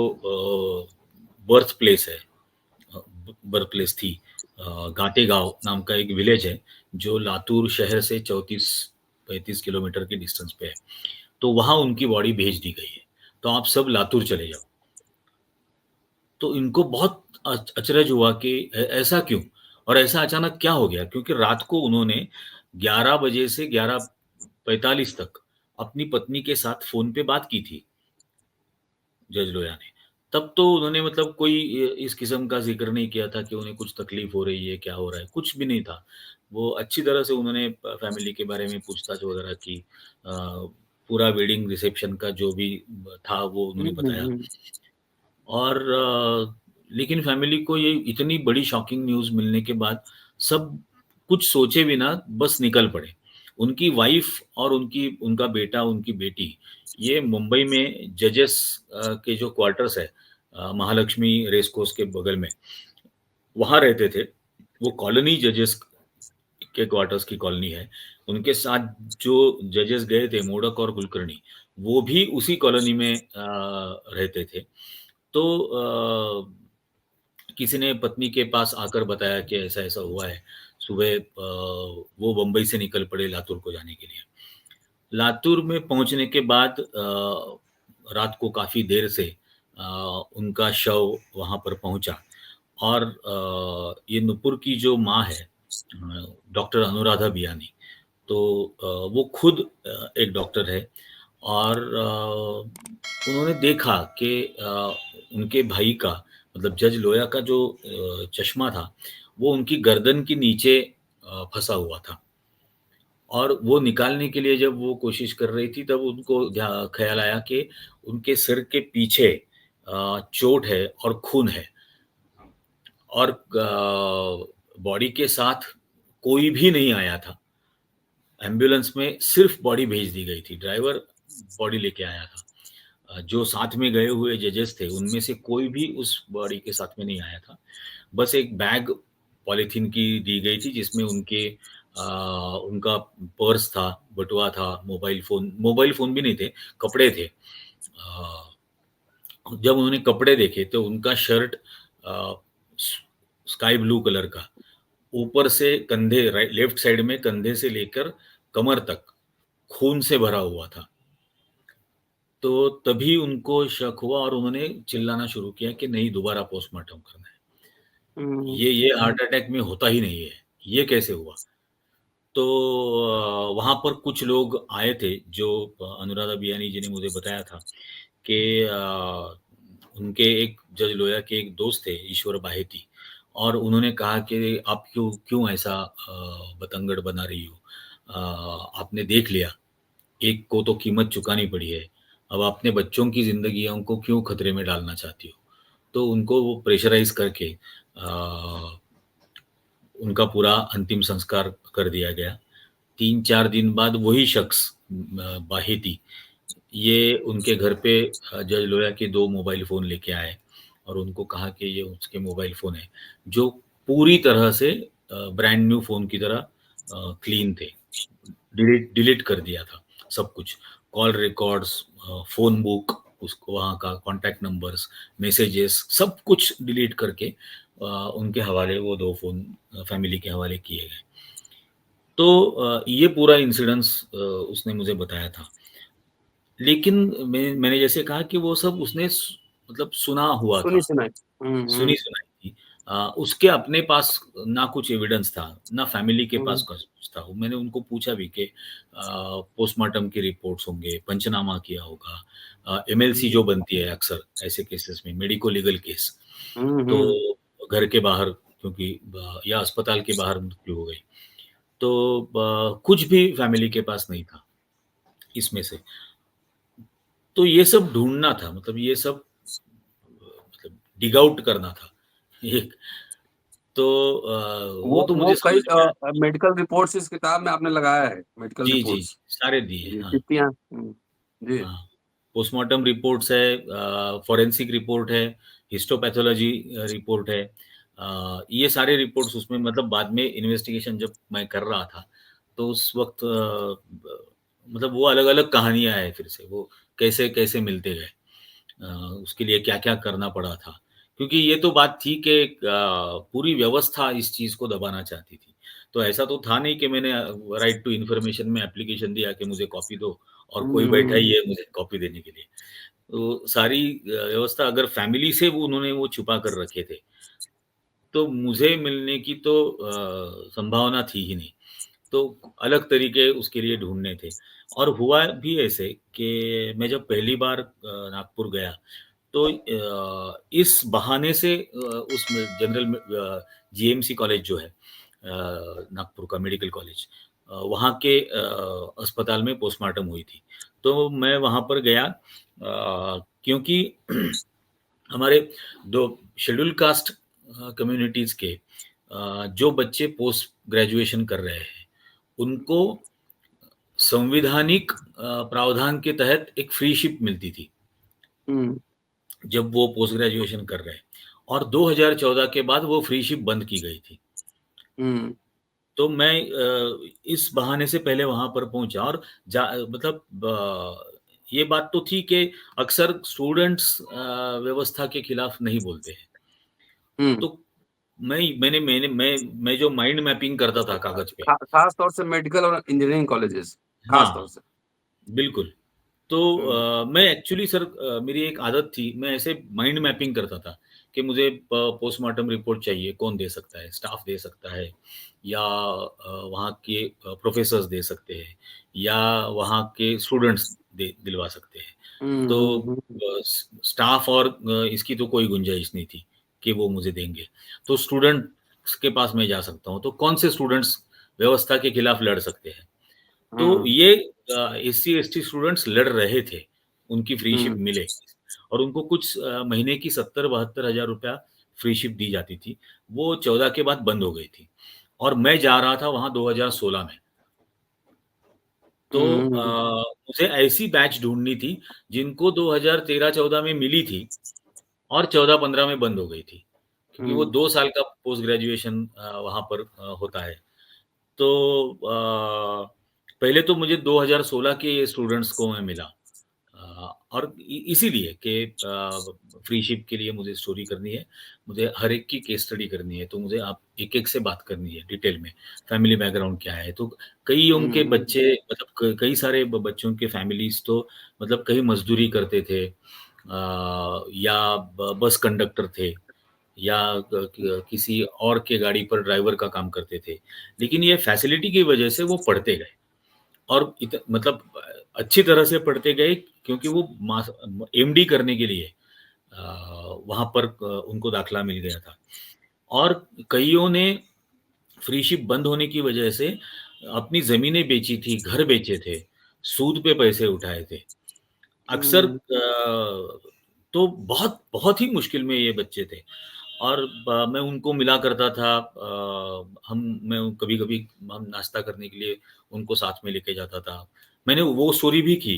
बर्थ प्लेस है, बर्थ प्लेस थी, घाटेगाँव नाम का एक विलेज है, जो लातूर शहर से 34-35 किलोमीटर के डिस्टेंस पे है। तो वहाँ उनकी बॉडी भेज दी गई है। तो आप सब लातूर चले जाओ। तो इनको बहुत अचरज हुआ कि ऐसा क्यों? और ऐसा अचानक क्या हो गया? क्योंकि रात को उन्होंने 11 बजे से 11:45 तक अपनी पत्नी के साथ फ़ोन पे बात की थी, जज लोया ने। तब तो उन्होंने मतलब कोई इस किस्म का ज़िक्र नहीं किया था कि उन्हें कुछ तकलीफ़ हो रही है, क्या हो रहा है, कुछ भी नहीं था। वो अच्छी तरह से उन्होंने फैमिली के बारे में पूछताछ वगैरह की। पूरा वेडिंग रिसेप्शन का जो भी था वो उन्होंने बताया। हुँ। और लेकिन फैमिली को ये इतनी बड़ी शॉकिंग न्यूज़ मिलने के बाद सब कुछ सोचे बिना बस निकल पड़े। उनकी वाइफ़ और उनका बेटा, उनकी बेटी, ये मुंबई में जजेस के जो क्वार्टर्स है, महालक्ष्मी रेस कोर्स के बगल में, वहाँ रहते थे। वो कॉलोनी जजेस के क्वार्टर्स की कॉलोनी है। उनके साथ जो जजेस गए थे, मोडक और कुलकर्णी, वो भी उसी कॉलोनी में रहते थे। तो किसी ने पत्नी के पास आकर बताया कि ऐसा-ऐसा हुआ है। सुबह वो बम्बई से निकल पड़े लातूर को जाने के लिए। लातूर में पहुँचने के बाद रात को काफ़ी देर से उनका शव वहाँ पर पहुँचा। और ये नुपुर की जो माँ है, डॉक्टर अनुराधा बियानी, तो वो खुद एक डॉक्टर है। और उन्होंने देखा कि उनके भाई का, मतलब जज लोया का जो चश्मा था, वो उनकी गर्दन के नीचे फँसा हुआ था। और वो निकालने के लिए जब वो कोशिश कर रही थी, तब उनको ख़्याल आया कि उनके सिर के पीछे चोट है और खून है। और बॉडी के साथ कोई भी नहीं आया था। एम्बुलेंस में सिर्फ़ बॉडी भेज दी गई थी, ड्राइवर बॉडी लेके आया था। जो साथ में गए हुए जजेस थे, उनमें से कोई भी उस बॉडी के साथ में नहीं आया था। बस एक बैग पॉलीथीन की दी गई थी, जिसमें उनका पर्स था, बटुआ था, मोबाइल फ़ोन भी नहीं थे, कपड़े थे। जब उन्होंने कपड़े देखे तो उनका शर्ट अ, स स्काई ब्लू कलर का, ऊपर से कंधे लेफ्ट साइड में कंधे से लेकर कमर तक खून से भरा हुआ था। तो तभी उनको शक हुआ और उन्होंने चिल्लाना शुरू किया कि नहीं, दोबारा पोस्टमार्टम करना है। हुँ। ये हार्ट अटैक में होता ही नहीं है, ये कैसे हुआ? तो वहाँ पर कुछ लोग आए थे, जो अनुराधा बियानी जी ने मुझे बताया था कि उनके एक जज लोया के एक दोस्त थे, ईश्वर बाहेती, और उन्होंने कहा कि आप क्यों क्यों ऐसा बतंगड़ बना रही हो? आपने देख लिया, एक को तो कीमत चुकानी पड़ी है, अब अपने बच्चों की ज़िंदगियों को क्यों खतरे में डालना चाहती हो? तो उनको वो प्रेशराइज़ करके उनका पूरा अंतिम संस्कार कर दिया गया। 3-4 दिन बाद वही शख्स, बाहेती, ये उनके घर पे जज लोया के 2 मोबाइल फ़ोन लेके आए और उनको कहा कि ये उसके मोबाइल फ़ोन है, जो पूरी तरह से ब्रांड न्यू फ़ोन की तरह क्लीन थे। डिलीट कर दिया था सब कुछ। कॉल रिकॉर्ड्स, फ़ोन बुक, उसको वहाँ का कॉन्टैक्ट नंबर्स, मैसेजेस, सब कुछ डिलीट करके उनके हवाले वो 2 फ़ोन फैमिली के हवाले किए गए। तो ये पूरा इंसिडेंस उसने मुझे बताया था। लेकिन मैंने जैसे कहा कि वो सब उसने मतलब सुना हुआ था, सुनी-सुनाई। हुँ, हुँ, सुनी-सुनाई थी। उसके अपने पास ना कुछ एविडेंस था, ना फैमिली के पास हुँ, कुछ था। मैंने उनको पूछा भी कि पोस्टमार्टम की रिपोर्ट्स होंगे, पंचनामा किया होगा, एमएलसी जो बनती है अक्सर ऐसे केसेस में, मेडिको लीगल केस, हुँ, तो हुँ। घर के बाहर क्योंकि या अस्पताल के बाहर मृत्यु हो गई। तो कुछ भी फैमिली के पास नहीं था इसमें से। तो ये सब ढूँढना था, मतलब ये सब मतलब डिग आउट करना था। एक तो वो तो वो मुझे कई समझ में आया। मेडिकल रिपोर्ट्स इस किताब में आपने लगाया है, मेडिकल जी, जी, रिपोर्ट्स। सारे दिए, जी, हाँ, कितनी जी। हाँ। पोस्टमार्टम रिपोर्ट्स है, फोरेंसिक रिपोर्ट है, हिस्टोपैथोलॉजी रिपोर्ट है। ये सारे रिपोर्ट्स उसमें, मतलब बाद में इन्वेस्टिगेशन जब मैं कर रहा था, तो उस वक़्त मतलब वो अलग-अलग कहानियाँ हैं फिर से, वो कैसे-कैसे मिलते गए। उसके लिए क्या-क्या करना पड़ा था। क्योंकि ये तो बात थी कि पूरी व्यवस्था इस चीज़ को दबाना चाहती थी। तो ऐसा तो था नहीं कि मैंने राइट टू इन्फॉर्मेशन में एप्लीकेशन दिया कि मुझे कॉपी दो और कोई हुँ, बैठा हुँ, ही है मुझे कॉपी देने के लिए। वो सारी व्यवस्था अगर फैमिली से वो उन्होंने वो छुपा कर रखे थे, तो मुझे मिलने की तो संभावना थी ही नहीं। तो अलग तरीके उसके लिए ढूँढने थे और हुआ भी ऐसे कि मैं जब पहली बार नागपुर गया, तो इस बहाने से उसमें जीएमसी कॉलेज जो है नागपुर का मेडिकल कॉलेज, वहाँ के अस्पताल में पोस्टमार्टम हुई थी। तो मैं वहाँ पर गया क्योंकि हमारे 2 शेड्यूल कास्ट कम्युनिटीज़ के जो बच्चे पोस्ट ग्रेजुएशन कर रहे हैं, उनको संविधानिक प्रावधान के तहत एक फ्रीशिप मिलती थी, हुँ, जब वो पोस्ट ग्रेजुएशन कर रहे हैं और 2014 के बाद वो फ्रीशिप बंद की गई थी। हुँ, तो मैं इस बहाने से पहले वहाँ पर पहुँचा और मतलब ये बात तो थी कि अक्सर स्टूडेंट्स व्यवस्था के खिलाफ नहीं बोलते हैं। हुँ। तो मैं जो माइंड मैपिंग करता था कागज़ पे। खास तौर से मेडिकल और इंजीनियरिंग कॉलेजेस, खास तौर हाँ, से। बिल्कुल। तो हुँ, मैं एक्चुअली सर मेरी एक आदत थी, मैं ऐसे माइंड मैपिंग करता था कि मुझे पोस्टमार्टम रिपोर्ट चाहिए, कौन दे सकता है? स्टाफ दे सकता है या वहाँ के प्रोफ़ेसर्स दे सकते हैं या वहाँ के स्टूडेंट्स दे दिलवा सकते हैं। हुँ, तो हुँ, हुँ, स्टाफ और इसकी तो कोई गुंजाइश नहीं थी कि वो मुझे देंगे। तो स्टूडेंट्स के पास मैं जा सकता हूँ, तो कौन से स्टूडेंट्स व्यवस्था के खिलाफ लड़ सकते हैं? तो हुँ, ये एससी-एसटी स्टूडेंट्स लड़ रहे थे, उनकी फ्रीशिप हुँ, मिले और उनको कुछ महीने की 70-72 हज़ार रुपया फ्रीशिप दी जाती थी। वो 14 के बाद बंद हो गई थी और मैं जा रहा था वहाँ 2016 में। तो हुँ, मुझे ऐसी बैच ढूँढनी थी, जिनको 2013-14 में मिली थी और 14-15 में बंद हो गई थी, क्योंकि वो हुँ, 2 साल का पोस्ट ग्रेजुएशन वहाँ पर होता है। तो पहले तो मुझे 2016 के स्टूडेंट्स को मैं मिला और इसीलिए कि फ्रीशिप के लिए मुझे स्टोरी करनी है, मुझे हर एक की केस स्टडी करनी है, तो मुझे आप एक-एक से बात करनी है डिटेल में, फैमिली बैकग्राउंड क्या है। तो कईयों के हुँ, बच्चे मतलब कई सारे बच्चों के फैमिलीज़ तो मतलब कहीं मज़दूरी करते थे या बस कंडक्टर थे या किसी और के गाड़ी पर ड्राइवर का काम करते थे। लेकिन ये फैसिलिटी की वजह से वो पढ़ते गए और मतलब अच्छी तरह से पढ़ते गए क्योंकि वो एमडी करने के लिए वहाँ पर उनको दाखिला मिल गया था। और कइयों ने फ्रीशिप बंद होने की वजह से अपनी ज़मीनें बेची थी, घर बेचे थे, सूद पे पैसे उठाए थे। अक्सर हुँ, तो बहुत बहुत ही मुश्किल में ये बच्चे थे और मैं उनको मिला करता था मैं कभी-कभी हम नाश्ता करने के लिए उनको साथ में लेके जाता था। मैंने वो स्टोरी भी की,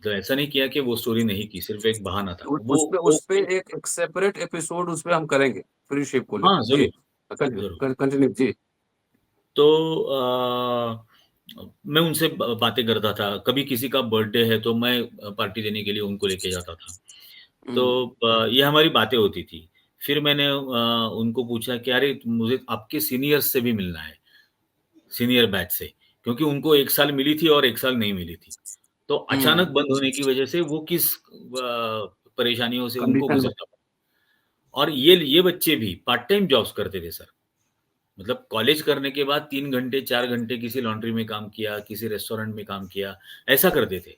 तो ऐसा नहीं किया कि वो स्टोरी नहीं की, सिर्फ़ एक बहाना था। उ उसपे एक सेपरेट एपिसोड उसपे हम करेंगे, फ्रीशिप को हाँ, लेकर। जी, ज़रूर, कंटिन्यू ज़रूर। कंटिन्यू जी। तो मैं उनसे बातें करता था, कभी किसी का बर्थडे है तो मैं पार्टी देने के लिए उनको लेके जाता था। तो हुँ, ये हमारी बातें होती थी। फिर मैंने उनको पूछा कि अरे मुझे आपके सीनियर्स से भी मिलना है, सीनियर बैच से, क्योंकि उनको 1 साल मिली थी और 1 साल नहीं मिली थी। तो अचानक हुँ, बंद होने की वजह से वो किस परेशानियों से उनको कंडीशन में गुज़रना पड़ा और ये बच्चे भी पार्ट टाइम जॉब्स करते थे सर। मतलब कॉलेज करने के बाद 3 घंटे, 4 घंटे किसी लॉन्ड्री में काम किया, किसी रेस्टोरेंट में काम किया, ऐसा करते थे।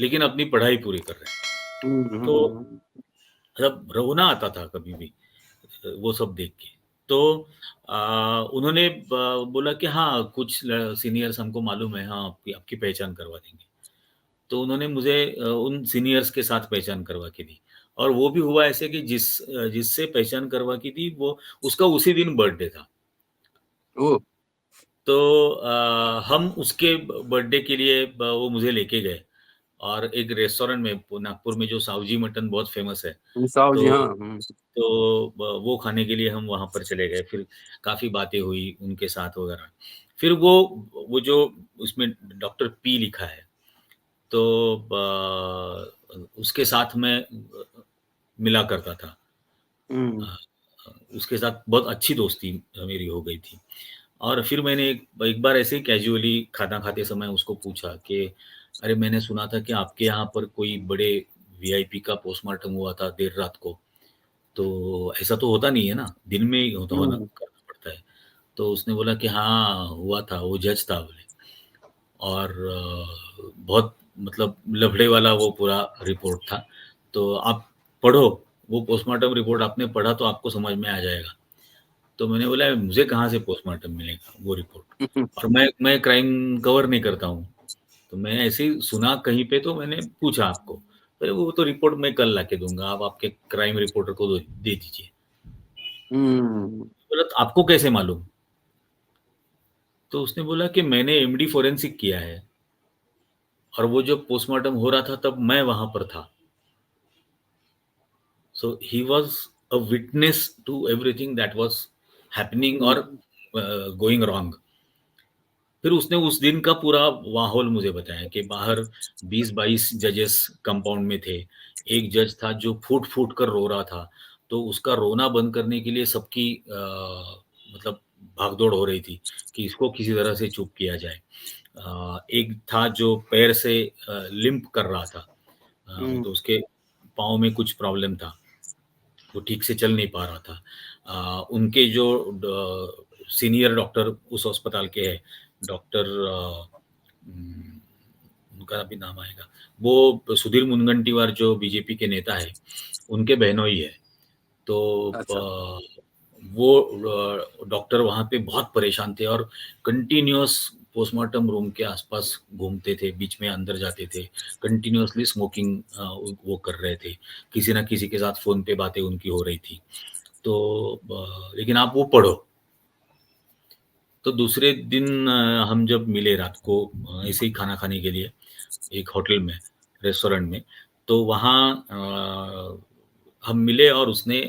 लेकिन अपनी पढ़ाई पूरी कर रहे हैं। हुँ, हुँ, तो हुँ, मतलब रोना आता था कभी भी वो सब देख के। तो उन्होंने बोला कि हाँ, कुछ सीनियर्स हमको मालूम है, हाँ, आपकी आपकी पहचान करवा देंगे। तो उन्होंने मुझे उन सीनियर्स के साथ पहचान करवा के दी और वो भी हुआ ऐसे कि जिससे पहचान करवा की थी, वो उसका उसी दिन बर्थडे था। ओह! तो हम उसके बर्थडे के लिए वो मुझे लेके गए और एक रेस्टोरेंट में नागपुर में जो सावजी मटन बहुत फ़ेमस है। साहु जी, तो हाँ, हुँ, वो खाने के लिए हम वहाँ पर चले गए, फिर काफ़ी बातें हुई उनके साथ वगैरह। फिर वो जो उसमें डॉक्टर पी लिखा है, तो उसके साथ मैं मिला करता था। हुँ, अ उसके साथ बहुत अच्छी दोस्ती मेरी हो गई थी। और फिर मैंने एक एक बार ऐसे ही कैज़ुअली खाना खाते समय उसको पूछा कि, "अरे! मैंने सुना था कि आपके यहाँ पर कोई बड़े वीआईपी का पोस्टमार्टम हुआ था देर रात को, तो ऐसा तो होता नहीं है ना, दिन में ही होता होना हुँ, करना पड़ता है। तो उसने बोला कि हाँ, हुआ था, वो जज था बोले। और बहुत मतलब लफड़े वाला वो पूरा रिपोर्ट था। तो आप पढ़ो, वो पोस्टमार्टम रिपोर्ट आपने पढ़ा तो आपको समझ में आ जाएगा। तो मैंने बोला मुझे कहाँ से पोस्टमार्टम मिलेगा वो रिपोर्ट, हुँ, हुँ, और मैं क्राइम कवर नहीं करता हूँ। तो मैंने ऐसे ही सुना कहीं पे तो मैंने पूछा आपको, अरे वो तो रिपोर्ट मैं कल लाके दूँगा, आप आपके क्राइम रिपोर्टर को दे दीजिए। हुँ, बोला तो आपको कैसे मालूम? तो उसने बोला कि मैंने एमडी फोरेंसिक किया है, और वो जब पोस्टमार्टम हो रहा था तब मैं वहाँ पर था। So he was a witness to everything that was happening or hmm, going wrong. फिर उसने उस दिन का पूरा माहौल मुझे बताया कि बाहर 20-22 जजेस कंपाउंड में थे। एक जज था जो फूट-फूट कर रो रहा था, तो उसका रोना बंद करने के लिए सबकी मतलब भागदौड़ हो रही थी कि इसको किसी तरह से चुप किया जाए। एक था जो पैर से लिम्प कर रहा था, हुँ, मतलब उसके पाँव में कुछ प्रॉब्लम था। वो ठीक से चल नहीं पा रहा था। उनके जो सीनियर डॉक्टर उस अस्पताल के हैं, डॉक्टर उनका भी नाम आएगा, वो सुधीर मुनगंटीवार जो बीजेपी के नेता है, उनके बहनोई है। तो अच्छा, वो डॉक्टर वहाँ पे बहुत परेशान थे, और कंटिन्यूअस पोस्टमार्टम रूम के आसपास घूमते थे, बीच में अंदर जाते थे, कंटिन्यूअसली स्मोकिंग वो कर रहे थे, किसी ना किसी के साथ फ़ोन पे बातें उनकी हो रही थी। तो लेकिन आप वो पढ़ो। तो दूसरे दिन हम जब मिले रात को ऐसे ही खाना खाने के लिए एक होटल में, रेस्टोरेंट में, तो वहाँ हम मिले और उसने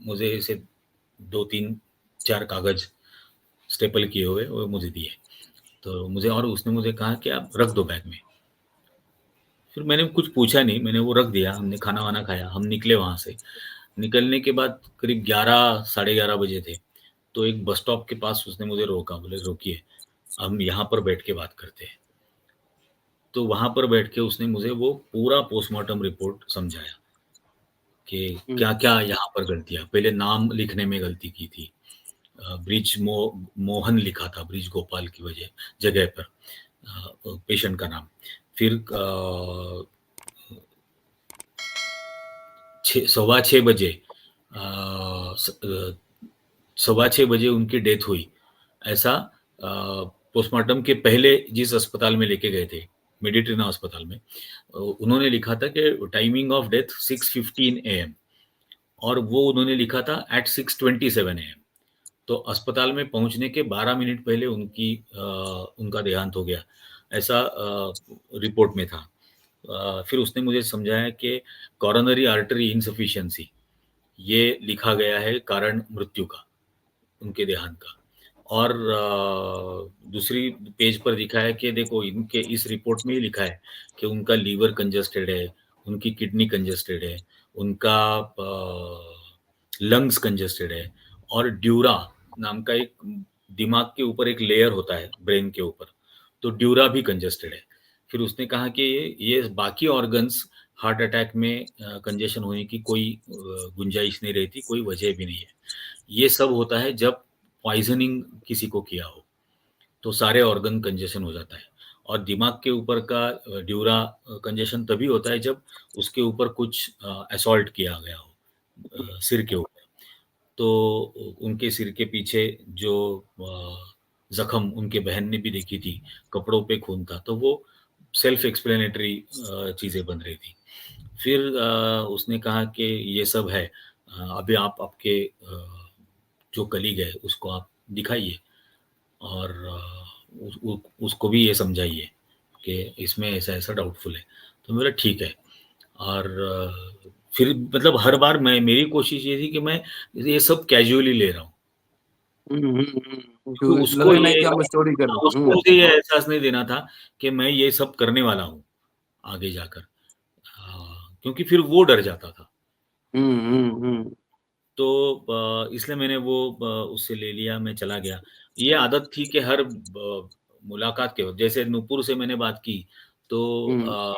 मुझे ऐसे 2-3 4 कागज़ स्टेपल किए हुए वो मुझे दिए। तो मुझे, और उसने मुझे कहा कि आप रख दो बैग में। फिर मैंने कुछ पूछा नहीं, मैंने वो रख दिया, हमने खाना-वाना खाया, हम निकले वहाँ से। निकलने के बाद करीब 11 साढ़े 11 बजे थे, तो एक बस स्टॉप के पास उसने मुझे रोका, बोले रुकिए, हम यहाँ पर बैठ के बात करते हैं। तो वहाँ पर बैठ के उसने मुझे वो पूरा पोस्टमार्टम रिपोर्ट समझाया कि हुँ, क्या-क्या यहाँ पर गलतियाँ, पहले नाम लिखने में गलती की थी। ब्रिज मोहन लिखा था, ब्रिज गोपाल की जगह पर पेशेंट का नाम। फिर 6 सवा 6 बजे अ, स अ, सवा 6 बजे उनकी डेथ हुई। ऐसा पोस्टमार्टम के पहले जिस अस्पताल में लेके गए थे, मेडिट्रीना अस्पताल में, उन्होंने लिखा था कि टाइमिंग ऑफ डेथ 6:15 एएम, और वो उन्होंने लिखा था एट 6:27 एएम। तो अस्पताल में पहुँचने के 12 मिनट पहले उनका देहांत हो गया, ऐसा रिपोर्ट में था। फिर उसने मुझे समझाया कि कोरोनरी आर्टरी इनसफिशिएंसी ये लिखा गया है कारण मृत्यु का, उनके देहांत का। और दूसरी पेज पर लिखा है कि देखो इनके इस रिपोर्ट में ही लिखा है कि उनका लीवर कंजेस्टेड है, उनकी किडनी कंजेस्टेड है, उनका लंग्स कंजेस्टेड है, और ड्यूरा नाम का एक दिमाग के ऊपर एक लेयर होता है ब्रेन के ऊपर, तो ड्यूरा भी कंजेस्टेड है। फिर उसने कहा कि ये बाकी ऑर्गन्स हार्ट अटैक में कंजेशन होने की कोई गुंजाइश नहीं रहती, कोई वजह भी नहीं है। ये सब होता है जब पॉइज़निंग किसी को किया हो, तो सारे ऑर्गन कंजेशन हो जाता है। और दिमाग के ऊपर का ड्यूरा कंजेशन तभी होता है जब उसके ऊपर कुछ असॉल्ट किया गया हो, सिर के ऊपर। तो उनके सिर के पीछे जो ज़ख्म उनके बहन ने भी देखी थी, कपड़ों पे खून था, तो वो सेल्फ एक्सप्लेनेटरी चीज़ें बन रही थी। फिर उसने कहा कि ये सब है, अभी आप आपके जो कलीग है उसको आप दिखाइए, और उसको भी ये समझाइए कि इसमें ऐसा-ऐसा डाउटफुल है। तो मैं बोला ठीक है। और फिर मतलब हर बार मेरी कोशिश ये थी कि मैं ये सब कैज़ुअली ले रहा हूँ। हुँ, हुँ, हुँ, क्योंकि जो उसको लगे नहीं ये कि हम स्टोरी कर रहे हैं। उसको हुँ, मुझे ये एहसास नहीं देना था कि मैं ये सब करने वाला हूँ आगे जाकर। क्योंकि फिर वो डर जाता था। हुँ, हुँ, हुँ, तो इसलिए मैंने वो उससे ले लिया, मैं चला गया। ये आदत थी कि हर मुलाकात के वक़्त, जैसे नूपुर से मैंने बात की, तो हुँ,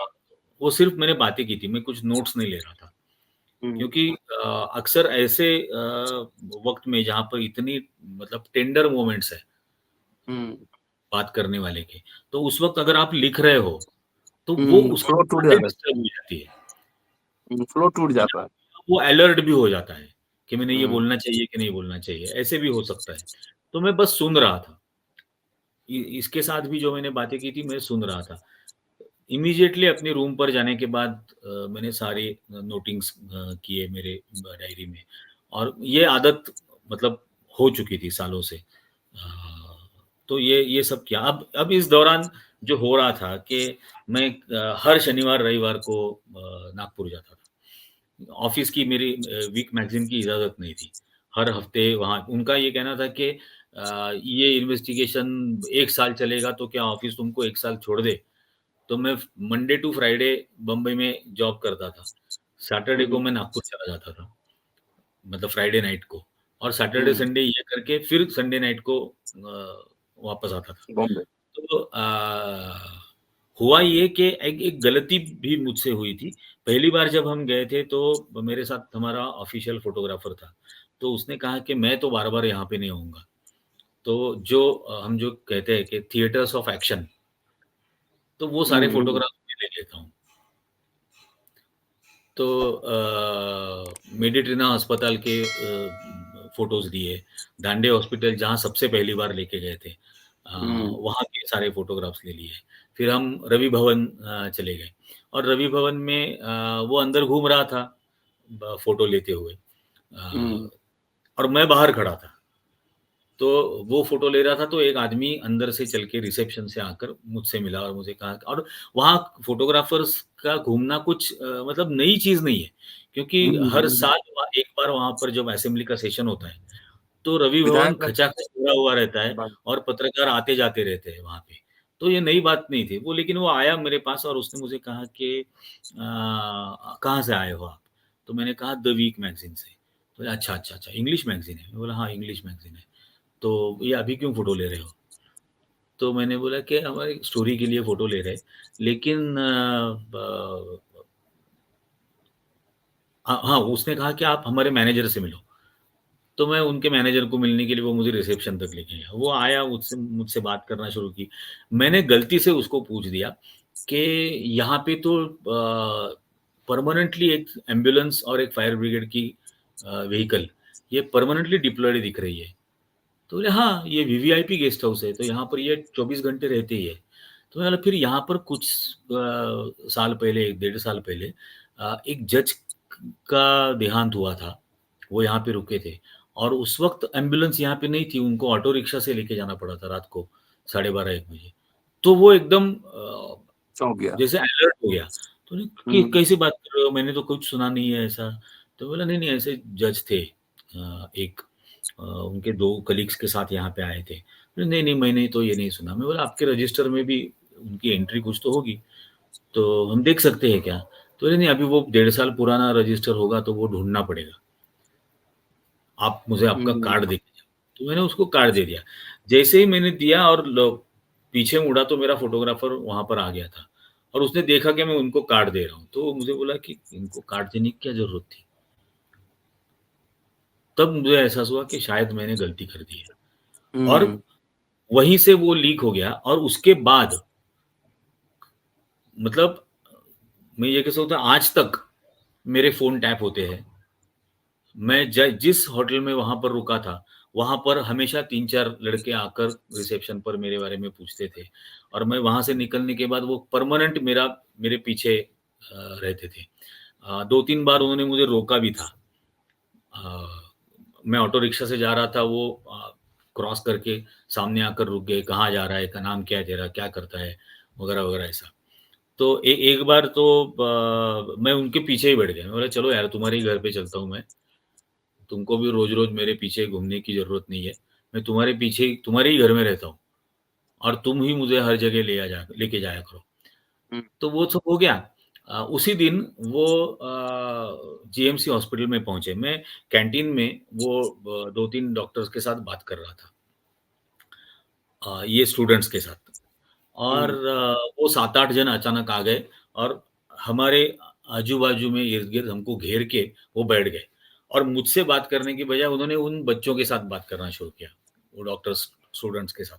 वो सिर्फ मैंने बातें की थी, मैं कुछ नोट्स नहीं ले रहा था। हुँ, क्योंकि अक्सर ऐसे वक़्त में जहाँ पर इतनी मतलब टेंडर मोमेंट्स है, हुँ, बात करने वाले के, तो उस वक़्त अगर आप लिख रहे हो, तो वो हुँ, उसकी फ्लो टूट बातें जाता है। डिस्टर्ब हो जाती है। फ्लो टूट या जाता है। वो अलर्ट भी हो जाता है, कि मैंने ये हुँ, बोलना चाहिए कि नहीं बोलना चाहिए, ऐसे भी हो सकता है। तो मैं बस सुन रहा था। इसके साथ भी जो मैंने बातें की थी, मैं सुन रहा था। इमीडिएटली अपने रूम पर जाने के बाद मैंने सारे नोटिंग्स किए मेरे डायरी में, और ये आदत मतलब हो चुकी थी सालों से। तो ये सब किया। अब इस दौरान जो हो रहा था कि मैं हर शनिवार रविवार को नागपुर जाता था। ऑफिस की मेरी वीक मैगज़ीन की इजाज़त नहीं थी। हर हफ्ते वहाँ उनका ये कहना था कि ये इन्वेस्टिगेशन 1 साल चलेगा तो क्या ऑफिस तुमको 1 साल छोड़ दे? तो मैं मंडे टू फ्राइडे बम्बई में जॉब करता था। सैटरडे को हुँ, मैं नागपुर चला जाता था, मतलब फ्राइडे नाइट को, और सैटरडे हुँ, संडे ये करके फिर संडे नाइट को वापस आता था। बॉम्बे। तो हुआ ये कि एक एक गलती भी मुझसे हुई थी। पहली बार जब हम गए थे तो मेरे साथ हमारा ऑफ़िशियल फ़ोटोग्राफ़र था। तो उसने कहा कि मैं तो बार-बार यहाँ पे नहीं आऊँगा। तो जो हम जो कहते हैं कि थिएटर्स ऑफ एक्शन, तो वो हुँ, सारे हुँ, फ़ोटोग्राफ मैं ले लेता हूँ। तो मेडिट्रीना अस्पताल के फ़ोटोज़ लिए, दांडे हॉस्पिटल जहाँ सबसे पहली बार लेके गए थे, हुँ, वहाँ के सारे फ़ोटोग्राफ्स ले लिए। फिर हम रवि भवन चले गए, और रवि भवन में वो अंदर घूम रहा था फ़ोटो लेते हुए, हुँ, और मैं बाहर खड़ा था। तो वो फ़ोटो ले रहा था, तो एक आदमी अंदर से चल के रिसेप्शन से आकर मुझसे मिला और मुझे कहा, और वहाँ फ़ोटोग्राफ़र्स का घूमना कुछ मतलब नई चीज़ नहीं है, क्योंकि हुँ, हर हुँ, साल एक बार वहाँ पर जब असेंबली का सेशन होता है, तो रवि भवन विधायक रहते खचाखच भरा हुआ रहता है, हैं। और पत्रकार आते-जाते रहते हैं वहाँ पे। तो ये नई बात नहीं थी। वो लेकिन वो आया मेरे पास और उसने मुझे कहा कि कहाँ से आए हो आप? तो मैंने कहा द वीक मैगज़ीन से। तो बोले अच्छा, अच्छा, अच्छा, इंग्लिश मैगज़ीन है? मैं बोला हाँ, इंग्लिश मैगज़ीन है। तो ये अभी क्यों फ़ोटो ले रहे हो? तो मैंने बोला कि हमारी स्टोरी के लिए फ़ोटो ले रहे हैं, लेकिन ब हाँ, उसने कहा कि आप हमारे मैनेजर से मिलो। तो मैं उनके मैनेजर को मिलने के लिए वो मुझे रिसेप्शन तक लेके गया। वो आया, मुझसे मुझसे बात करना शुरू की। मैंने गलती से उसको पूछ दिया कि यहाँ पे तो परमानेंटली एक एम्बुलेंस और एक फायर ब्रिगेड की व्हीकल ये परमानेंटली डिप्लॉयड दिख रही है। तो बोले हाँ, ये वीवीआईपी गेस्ट हाउस है, तो यहाँ पर ये 24 घंटे रहते ही है। तो मैंने बोला फिर यहाँ पर कुछ साल पहले, 1 डेढ़ साल पहले एक जज का देहांत हुआ था। वो यहाँ पे रुके थे, और उस वक़्त एम्बुलेंस यहाँ पे नहीं थी, उनको ऑटो रिक्शा से लेके जाना पड़ा था रात को 12:30 1 बजे। तो वो एकदम चौंक गया। जैसे अलर्ट हो गया। तो बोले कि हुँ, कैसी बात कर रहे हो? मैंने तो कुछ सुना नहीं है ऐसा। तो बोला नहीं, नहीं ऐसे जज थे एक उनके 2 कलीग्स के साथ यहाँ पे आए थे। बोले नहीं, नहीं मैंने तो ये नहीं सुना। मैं बोला आपके रजिस्टर में भी उनकी एंट्री कुछ तो होगी, तो हम देख सकते हैं क्या? तो बोले नहीं अभी वो डेढ़ साल पुराना रजिस्टर होगा तो वो ढूँढना पड़ेगा। आप मुझे आपका हुँ, कार्ड दे के जाओ। तो मैंने उसको कार्ड दे दिया। जैसे ही मैंने दिया और पीछे मुड़ा तो मेरा फ़ोटोग्राफ़र वहाँ पर आ गया था, और उसने देखा कि मैं उनको कार्ड दे रहा हूँ। तो वो मुझे बोला कि इनको कार्ड देने की क्या ज़रूरत थी? तब मुझे एहसास हुआ कि शायद मैंने गलती कर दी है, और हुँ, वहीं से वो लीक हो गया, और उसके बाद मतलब मैं ये कह सकता हूँ आज तक मेरे फ़ोन टैप होते हैं। मैं जिस होटल में वहाँ पर रुका था, वहाँ पर हमेशा 3-4 लड़के आकर रिसेप्शन पर मेरे बारे में पूछते थे, और मैं वहाँ से निकलने के बाद वो परमानेंट मेरे पीछे रहते थे। 2-3 बार उन्होंने मुझे रोका भी था। अ, मैं ऑटो रिक्शा से जा रहा था, वो क्रॉस करके सामने आकर रुक गए, "कहाँ जा रहा है? का नाम क्या है तेरा? क्या करता है?" वगैरह-वगैरह ऐसा। तो एक बार तो मैं उनके पीछे ही बैठ गया। मैं बोला, "चलो यार, तुम्हारे ही घर पे चलता हूँ मैं। तुमको भी रोज़-रोज़ मेरे पीछे घूमने की ज़रूरत नहीं है। मैं तुम्हारे पीछे तुम्हारे ही घर में रहता हूँ, और तुम ही मुझे हर जगह लेके जाया करो।" हुँ, तो वो सब हो गया। उसी दिन वो जीएमसी हॉस्पिटल में पहुँचे। मैं कैंटीन में वो 2-3 डॉक्टर्स के साथ बात कर रहा था, ये स्टूडेंट्स के साथ। और हुँ, वो 7-8 जन अचानक आ गए, और हमारे आजू-बाजू में इर्द-गिर्द हमको घेर के वो बैठ गए और मुझसे बात करने की बजाय उन्होंने उन बच्चों के साथ बात करना शुरू किया, वो डॉक्टर्स स्टूडेंट्स के साथ,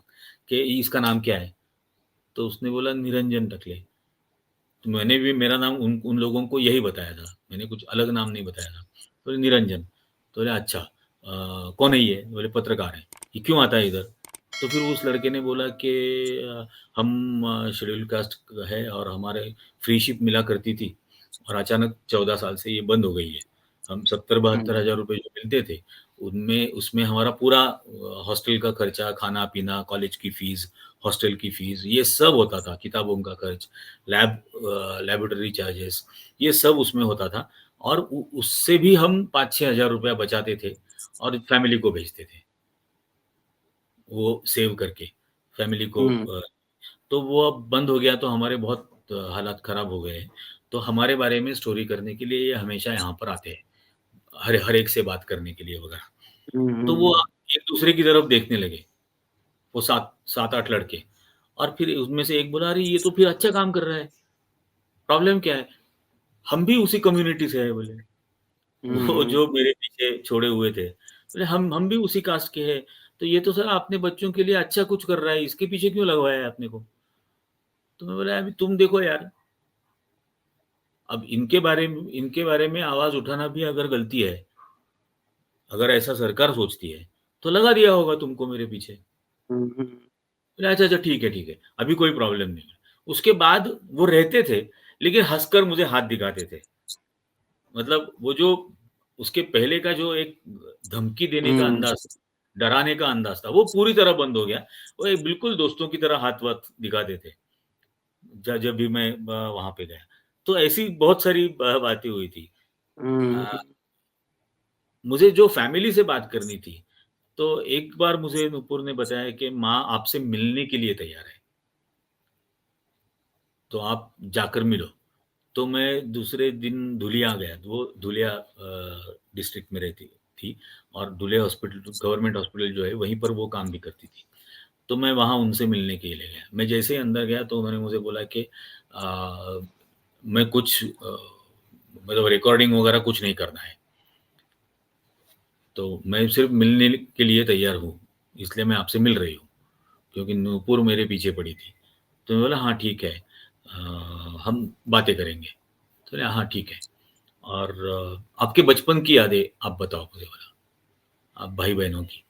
कि इसका नाम क्या है? तो उसने बोला निरंजन टकले। तो मैंने भी मेरा नाम उन उन लोगों को यही बताया था, मैंने कुछ अलग नाम नहीं बताया था। तो बोले निरंजन, तो बोले अच्छा कौन है ये? बोले पत्रकार है। ये क्यों आता है इधर? तो फिर उस लड़के ने बोला कि हम शेड्यूल कास्ट है और हमारे फ्री शिप मिला करती थी और अचानक 14 साल से ये बंद हो गई है। हम 70-72 हुँ, हज़ार रुपए जो मिलते थे, उनमें उसमें हमारा पूरा हॉस्टल का खर्चा, खाना-पीना, कॉलेज की फीस, हॉस्टल की फीस, ये सब होता था, किताबों का खर्च, लैबोरेटरी चार्जेस, ये सब उसमें होता था और उ उससे भी हम 5-6 हज़ार रुपया बचाते थे और फैमिली को भेजते थे। वो सेव करके फैमिली को हुँ, तो वो अब बंद हो गया तो हमारे बहुत हालात खराब हो गए हैं। तो हमारे बारे में स्टोरी करने के लिए ये हमेशा यहाँ पर आते हैं, हर हर एक से बात करने के लिए वगैरह। हुँ, तो वो हुँ, एक-दूसरे की तरफ देखने लगे, वो 7-8 लड़के और फिर उसमें से एक बोला, "अरे! ये तो फिर अच्छा काम कर रहा है, प्रॉब्लम क्या है?" "हम भी उसी कम्युनिटी से हैं" बोले। वो हुँ, जो मेरे पीछे छोड़े हुए थे, बोले, "हम भी उसी कास्ट के हैं, तो ये तो सर अपने बच्चों के लिए अच्छा कुछ कर रहा है, इसके पीछे क्यों लगवाया है आपने को?" तो मैं बोला, "अभी तुम देखो यार, अब इनके बारे में आवाज़ उठाना भी अगर गलती है, अगर ऐसा सरकार सोचती है, तो लगा दिया होगा तुमको मेरे पीछे।" हुँ, हुँ, बोले, "अच्छा, अच्छा, ठीक है, अभी कोई प्रॉब्लम नहीं है।" उसके बाद वो रहते थे, लेकिन हँसकर मुझे हाथ दिखाते थे। मतलब वो जो उसके पहले का जो एक धमकी देने का हुँ, अंदाज़, डराने का अंदाज़ था, वो पूरी तरह बंद हो गया। वो एक बिल्कुल दोस्तों की तरह हाथ-वाथ दिखाते थे, जब भी मैं वहाँ पे गया। तो ऐसी बहुत सारी बातें हुई थी। अ, हुँ, मुझे जो फैमिली से बात करनी थी, तो एक बार मुझे नुपुर ने बताया कि माँ आपसे मिलने के लिए तैयार है, तो आप जाकर मिलो। तो मैं दूसरे दिन धुलिया गया, तो वो धुलिया डिस्ट्रिक्ट में रहती थी और धुलिया हॉस्पिटल गवर्नमेंट हॉस्पिटल जो है, वहीं पर वो काम भी करती थी। तो मैं वहाँ उनसे मिलने के लिए गया। मैं जैसे ही अंदर गया तो उन्होंने मुझे बोला कि मैं कुछ मतलब रिकॉर्डिंग वगैरह कुछ नहीं करना है। तो मैं सिर्फ़ मिलने के लिए तैयार हूँ, इसलिए मैं आपसे मिल रही हूँ, क्योंकि नूपुर मेरे पीछे पड़ी थी। तो मैं बोला, "हाँ, ठीक है। हम बातें करेंगे।" तो बोले, "हाँ, ठीक है।" और आपके बचपन की यादें आप बताओ मुझे बोला, आप भाई-बहनों की।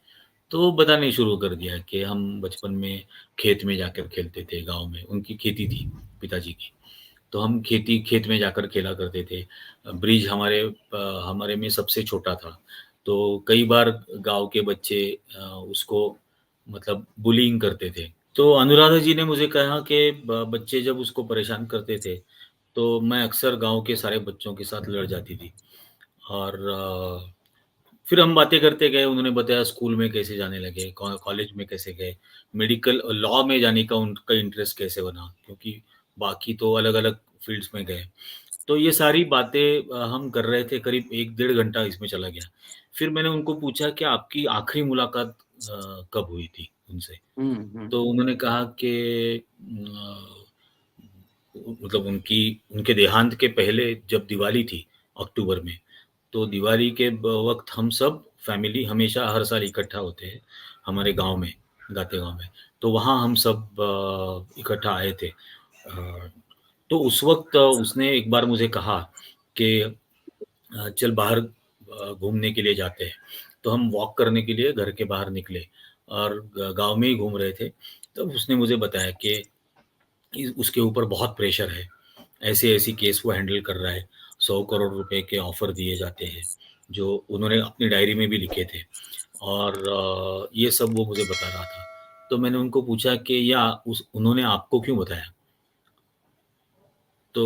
तो बताने शुरू कर दिया कि हम बचपन में खेत में जाकर खेलते थे गाँव में, उनकी खेती थी पिताजी की। तो हम खेत में जाकर खेला करते थे। ब्रिज हमारे में सबसे छोटा था, तो कई बार गाँव के बच्चे उसको मतलब बुलिंग करते थे। तो अनुराधा जी ने मुझे कहा कि ब बच्चे जब उसको परेशान करते थे, तो मैं अक्सर गाँव के सारे बच्चों के साथ लड़ जाती थी और फिर हम बातें करते गए, उन्होंने बताया स्कूल में कैसे जाने लगे, कॉलेज में कैसे गए, मेडिकल लॉ में जाने का उनका इंटरेस्ट कैसे बना, क्योंकि बाकी तो अलग-अलग फ़ील्ड्स में गए। तो ये सारी बातें हम कर रहे थे, करीब 1 डेढ़ घंटा इसमें चला गया। फिर मैंने उनको पूछा कि आपकी आखिरी मुलाकात कब हुई थी उनसे? हुँ, हुँ, तो उन्होंने कहा कि मतलब उनके देहांत के पहले जब दिवाली थी अक्टूबर में, तो दिवाली के वक़्त हम सब फैमिली हमेशा हर साल इकट्ठा होते हैं, हमारे गाँव में, गाते गाँव में। तो वहाँ हम सब इकट्ठा आए थे। तो उस वक़्त उसने एक बार मुझे कहा कि चल बाहर घूमने के लिए जाते हैं। तो हम वॉक करने के लिए घर के बाहर निकले और गाँव में ही घूम रहे थे। तब उसने मुझे बताया कि उसके ऊपर बहुत प्रेशर है। ऐसे-ऐसी केस वो हैंडल कर रहा है। 100 करोड़ रुपए के ऑफ़र दिए जाते हैं, जो उन्होंने अपनी डायरी में भी लिखे थे और ये सब वो मुझे बता रहा था। तो मैंने उनको पूछा कि या उन्होंने आपको क्यों बताया? तो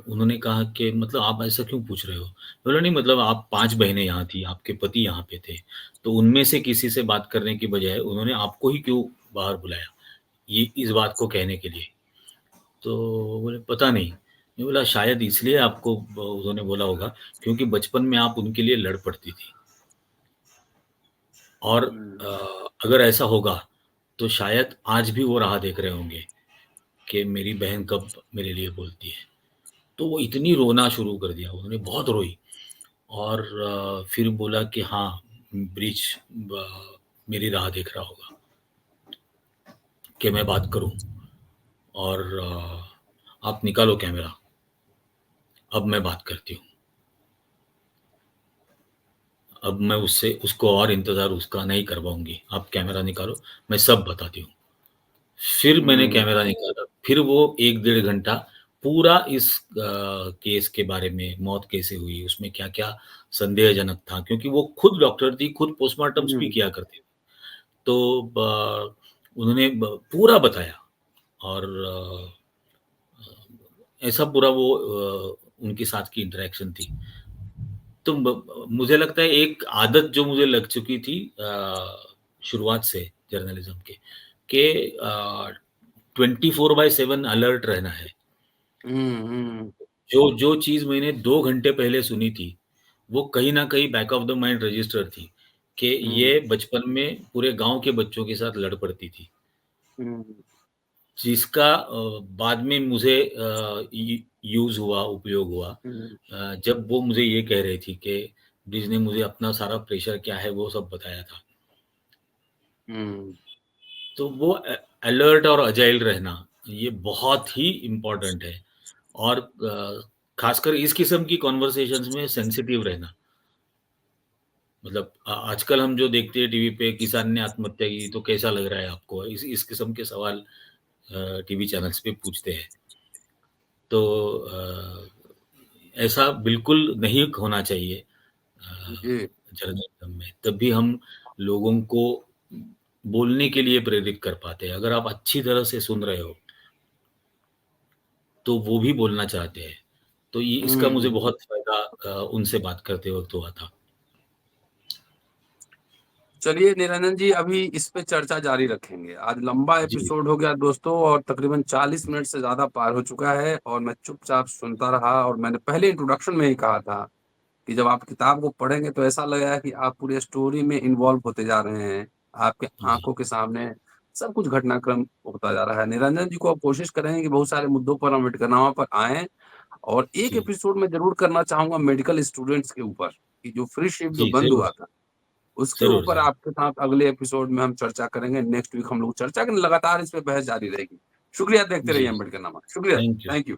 उन्होंने कहा कि मतलब आप ऐसा क्यों पूछ रहे हो? बोला नहीं मतलब आप 5 बहनें यहाँ थी, आपके पति यहाँ पे थे, तो उनमें से किसी से बात करने की बजाय उन्होंने आपको ही क्यों बाहर बुलाया? ये इस बात को कहने के लिए। तो बोले पता नहीं। मैं बोला शायद इसलिए आपको उन्होंने बोला होगा क्योंकि बचपन में आप उनके लिए लड़ पड़ती थी और हुँ, अगर ऐसा होगा तो शायद आज भी वो राह देख रहे होंगे कि मेरी बहन कब मेरे लिए बोलती है। तो वो इतनी रोना शुरू कर दिया, उन्होंने बहुत रोई और फिर बोला कि हाँ, ब्रिज मेरी राह देख रहा होगा कि मैं बात करूं और आप निकालो कैमरा, अब मैं बात करती हूँ। अब मैं उसको और इंतज़ार उसका नहीं करवाऊँगी, आप कैमरा निकालो, मैं सब बताती हूँ। फिर मैंने कैमरा निकाला, फिर वो 1 डेढ़ घंटा पूरा इस केस के बारे में, मौत कैसे हुई, उसमें क्या-क्या संदेहजनक था, क्योंकि वो खुद डॉक्टर थी, खुद पोस्टमार्टम्स भी किया करती थी। तो उन्होंने पूरा बताया और ऐसा पूरा वो उनके साथ की इंटरैक्शन थी। तो मुझे लगता है एक आदत जो मुझे लग चुकी थी शुरुआत से जर्नलिज्म के, कि 24/7 अलर्ट रहना है। जो जो चीज़ मैंने 2 घंटे पहले सुनी थी, वो कहीं न कहीं back of the mind register थी, कि ये बचपन में पूरे गाँव के बच्चों के साथ लड़ पड़ती थी। जिसका बाद में मुझे यूज़ हुआ, उपयोग हुआ, जब वो मुझे ये कह रही थी कि ब्रिज ने मुझे अपना सारा प्रेशर क्या है वो सब बताया था। तो वो अलर्ट और अजाइल रहना ये बहुत ही इम्पोर्टेंट है और खासकर इस किस्म की कॉन्वर्सेशंस में सेंसिटिव रहना। मतलब आजकल हम जो देखते हैं टीवी पे, किसान ने आत्महत्या की तो कैसा लग रहा है आपको? इस किस्म के सवाल टीवी चैनल्स पे पूछते हैं। तो ऐसा बिल्कुल नहीं होना चाहिए जी। जर्नलिज्म में। तभी हम लोगों को बोलने के लिए प्रेरित कर पाते हैं। अगर आप अच्छी तरह से सुन रहे हो, तो वो भी बोलना चाहते हैं। तो ये इसका मुझे बहुत फ़ायदा उनसे बात करते वक़्त हुआ था। चलिए निरंजन जी, अभी इस पे चर्चा जारी रखेंगे। आज लंबा जी, एपिसोड हो गया दोस्तों और तकरीबन 40 मिनट से ज़्यादा पार हो चुका है और मैं चुपचाप सुनता रहा और मैंने पहले इंट्रोडक्शन में ही कहा था कि जब आप किताब को पढ़ेंगे तो ऐसा लगेगा कि आप पूरी स्टोरी में इन्वॉल्व होते जा रहे हैं। आपके जी, आँखों के सामने सब कुछ घटनाक्रम होता जा रहा है। निरंजन जी को अब कोशिश करेंगे कि बहुत सारे मुद्दों पर अम्बेडकरनामा पर आएँ और एक जी। एपिसोड मैं ज़रूर करना चाहूँगा मेडिकल स्टूडेंट्स के ऊपर, कि जो फ्री शिफ्ट जो जी, बंद ज़रूर, हुआ था, उसके ज़रूर, ऊपर ज़रूर। आपके साथ अगले एपिसोड में हम चर्चा करेंगे। नेक्स्ट वीक हम लोग चर्चा करेंगे, लगातार इस पे बहस जारी रहेगी। शुक्रिया, देखते रहिए जी, अम्बेडकरनामा। शुक्रिया, थैंक यू। Thank you.